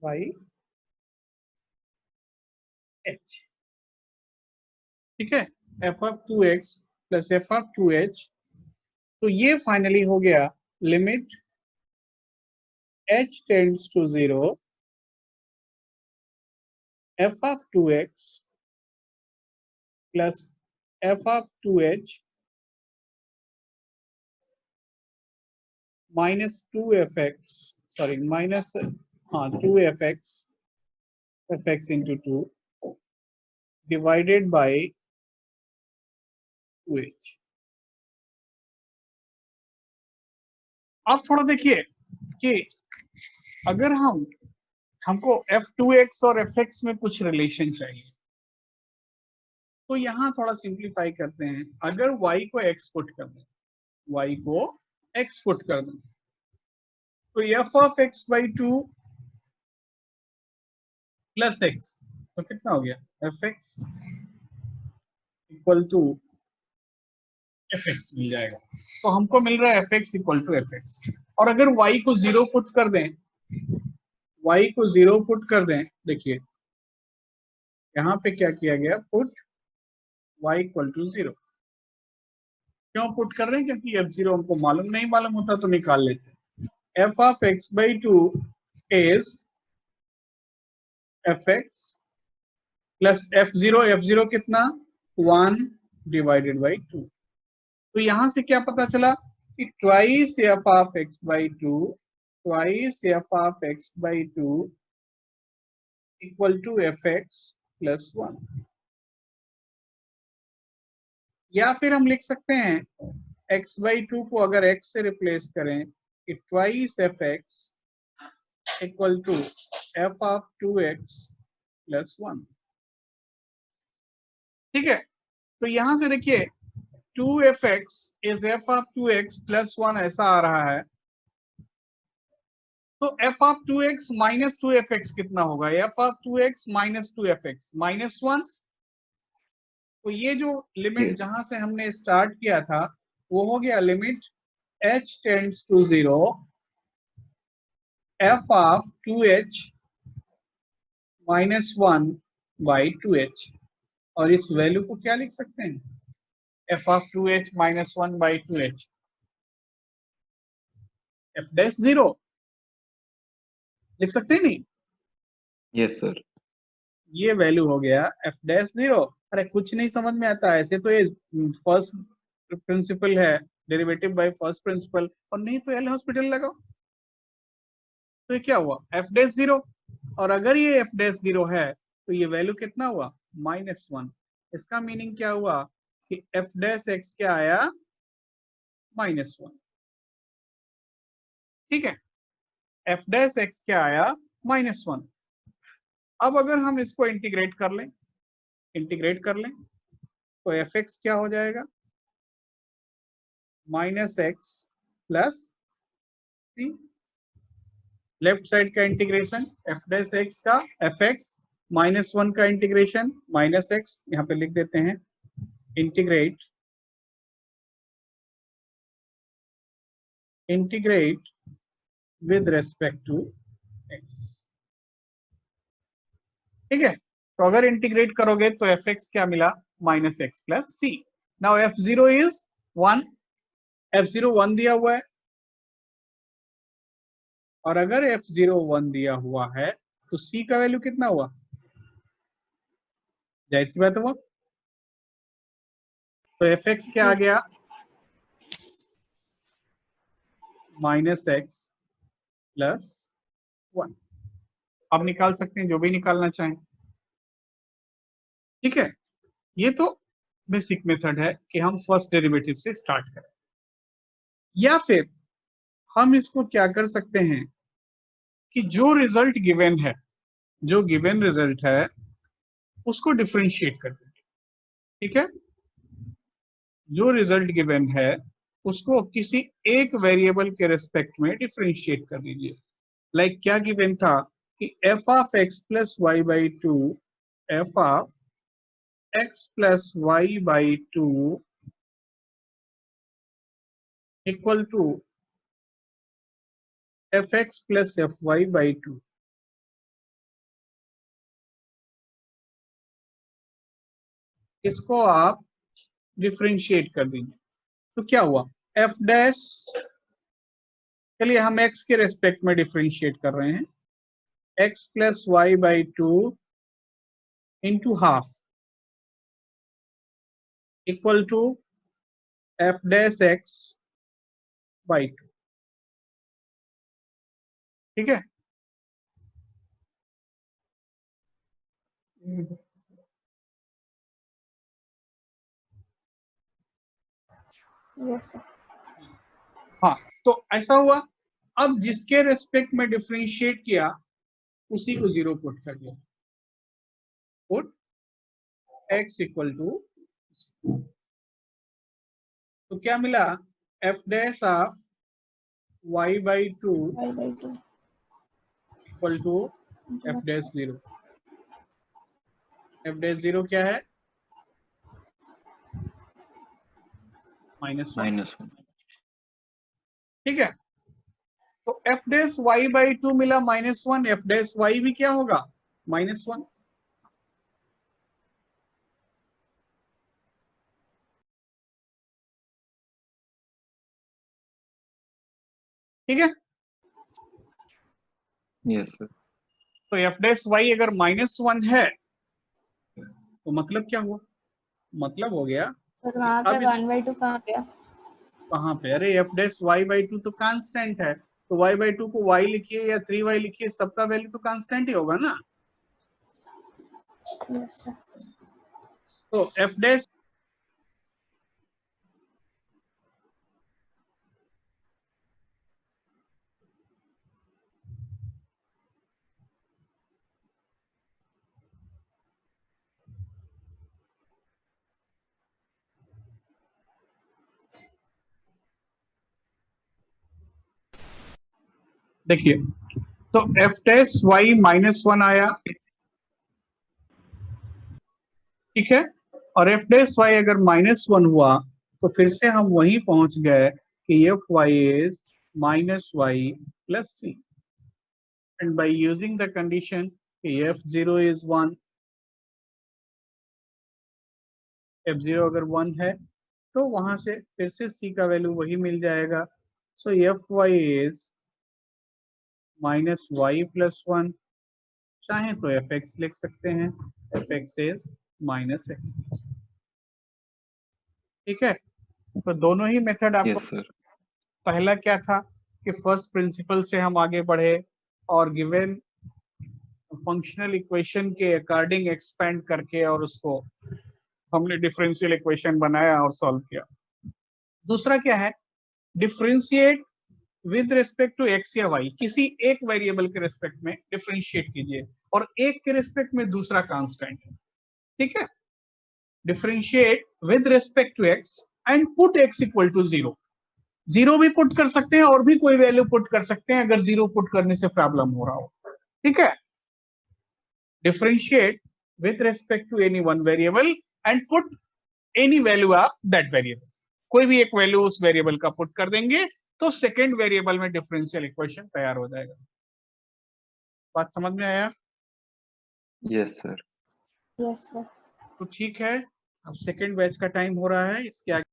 by h, ठीक है, f of 2x plus f of 2h। तो ये फाइनली हो गया limit h tends to 0 f of 2x plus f of 2h minus 2fx, sorry, minus 2fx fx into 2 divided by 2h। आप थोड़ा देखिए कि अगर हमको f2x और fx में कुछ रिलेशन चाहिए, तो यहां थोड़ा सिंप्लीफाई करते हैं। अगर y को x पुट कर दें, y को x पुट कर दें, तो f of x by 2 plus x, तो कितना हो गया, fx इक्वल टू fx मिल जाएगा। तो हमको मिल रहा है fx इक्वल टू fx। और अगर y को 0 पुट कर दें, y को 0 पुट कर दें, देखिए यहाँ पे क्या किया गया, पुट y इक्वल टू 0। क्यों पुट कर रहे हैं, क्योंकि f0 हमको मालूम नहीं, मालूम होता तो निकाल लेते। f of x by 2 is fx plus f0 कितना, 1 डिवाइडेड बाई 2। तो यहां से क्या पता चला कि twice f of x by 2, twice f of x by 2 equal to fx plus 1। या फिर हम लिख सकते हैं x by 2 को अगर x से रिप्लेस करें कि twice fx equal to f of 2x plus 1, ठीक है। तो यहां से देखिए 2fx is f of 2x plus 1 ऐसा आ रहा है, तो f of 2x minus 2fx कितना होगा, f of 2x minus 2fx minus 1। तो ये जो लिमिट जहां से हमने स्टार्ट किया था वो हो गया limit h tends to 0 f of 2h minus 1 by 2h। और इस वैल्यू को क्या लिख सकते हैं, f of 2h minus 1 by 2h, f dash 0 लिख सकते हैं नहीं? Yes sir. ये वैल्यू हो गया f डैश 0। अरे कुछ नहीं समझ में आता, ऐसे तो ये फर्स्ट प्रिंसिपल है, डेरिवेटिव बाय फर्स्ट प्रिंसिपल, और नहीं तो एल हॉस्पिटल लगाओ। तो ये क्या हुआ, f डैश 0। और अगर ये f डैश 0 है तो ये वैल्यू कितना हुआ, माइनस 1। इसका मीनिंग क्या हुआ कि f डैश x क्या आया, माइनस 1, ठीक है। f डैश x क्या आया, माइनस 1। अब अगर हम इसको इंटीग्रेट कर लें तो fx क्या हो जाएगा, minus x plus c। Left side का इंटीग्रेशन f डैश x का fx माइनस 1 का इंटीग्रेशन माइनस x, यहाँ पे लिख देते हैं integrate with respect to x, ठीक है। तो अगर इंटीग्रेट करोगे तो fx क्या मिला, minus x plus c। Now f0 is 1, f0 1 दिया हुआ है, और अगर f0 1 दिया हुआ है तो c का वैल्यू कितना हुआ, जाहिर सी बात हुआ। तो fx क्या आ गया, माइनस x प्लस 1। अब निकाल सकते हैं जो भी निकालना चाहें, ठीक है। ये तो बेसिक मेथड है कि हम फर्स्ट डेरिवेटिव से स्टार्ट करें, या फिर हम इसको क्या कर सकते हैं कि जो रिजल्ट गिवन है, जो गिवन रिजल्ट है उसको डिफरेंशिएट कर देंगे, ठीक है। जो रिजल्ट गिवन है उसको किसी एक वेरिएबल के रेस्पेक्ट में डिफरेंशिएट कर दीजिए। लाइक क्या गिवन था कि f of x plus y by 2, f of x plus y by 2 equal to fx plus fy by 2। इसको आप डिफरेंशिएट कर दीजिए तो क्या हुआ, f डैश, चलिए हम x के रेस्पेक्ट में डिफरेंशिएट कर रहे हैं, x plus y by 2 into half equal to f dash x by 2। ठीक है, यस सर। हाँ तो ऐसा हुआ, अब जिसके रेस्पेक्ट में डिफरेंशिएट किया उसी को जीरो पुट कर दिया, पुट x इक्वल टू, तो क्या मिला, f dash of y by 2 y by 2 equal to f dash 0। f dash 0 क्या है, -1। -1। ठीक है, तो f डैश y बाई 2 मिला -1, f डैश y भी क्या होगा, -1। ठीक है, यस सर। तो f डैश y अगर -1 है तो मतलब क्या हुआ, मतलब हो गया, सर वहाँ पे अब इस- 1 by 2 कहाँ गया? कहाँ पे, अरे f डैश y बाई 2 तो कांस्टेंट है, तो y बाई 2 को y लिखिए या 3y लिखिए, सबका वैल्यू तो कांस्टेंट ही होगा ना। Yes sir. तो f डैश देखिए, तो f डैश y -1 आया, ठीक है, और f डैश y अगर -1 हुआ तो फिर से हम वहीं पहुंच गए कि f y is -y plus c, and by using the condition कि f0 इज 1, f0 अगर 1 है तो वहां से फिर से c का वैल्यू वही मिल जाएगा, सो fy इज -y प्लस 1, चाहे तो fx लिख सकते हैं, fx इज -x। ठीक है, तो दोनों ही मेथड आपको, यस सर। पहला क्या था कि फर्स्ट प्रिंसिपल से हम आगे बढ़े और गिवन फंक्शनल इक्वेशन के अकॉर्डिंग एक्सपेंड करके और उसको हमने डिफरेंशियल इक्वेशन बनाया और सॉल्व किया। दूसरा क्या है, differentiate with respect to x या वाई, किसी एक वेरिएबल के रिस्पेक्ट में डिफरेंशिएट कीजिए और एक के रिस्पेक्ट में दूसरा कांस्टेंट है। ठीक है, differentiate with respect to x and put x equal to 0। 0 भी पुट कर सकते हैं और भी कोई वैल्यू पुट कर सकते हैं अगर 0 पुट करने से प्रॉब्लम हो रहा हो। ठीक है, differentiate with respect to any one variable and put any value of that variable, कोई भी एक वैल्यू उस वेरिएबल का पुट कर देंगे तो सेकेंड वेरिएबल में डिफरेंशियल इक्वेशन तैयार हो जाएगा। बात समझ में आया? Yes sir. Yes sir. तो ठीक है, अब सेकेंड बैच का टाइम हो रहा है, इसके आगे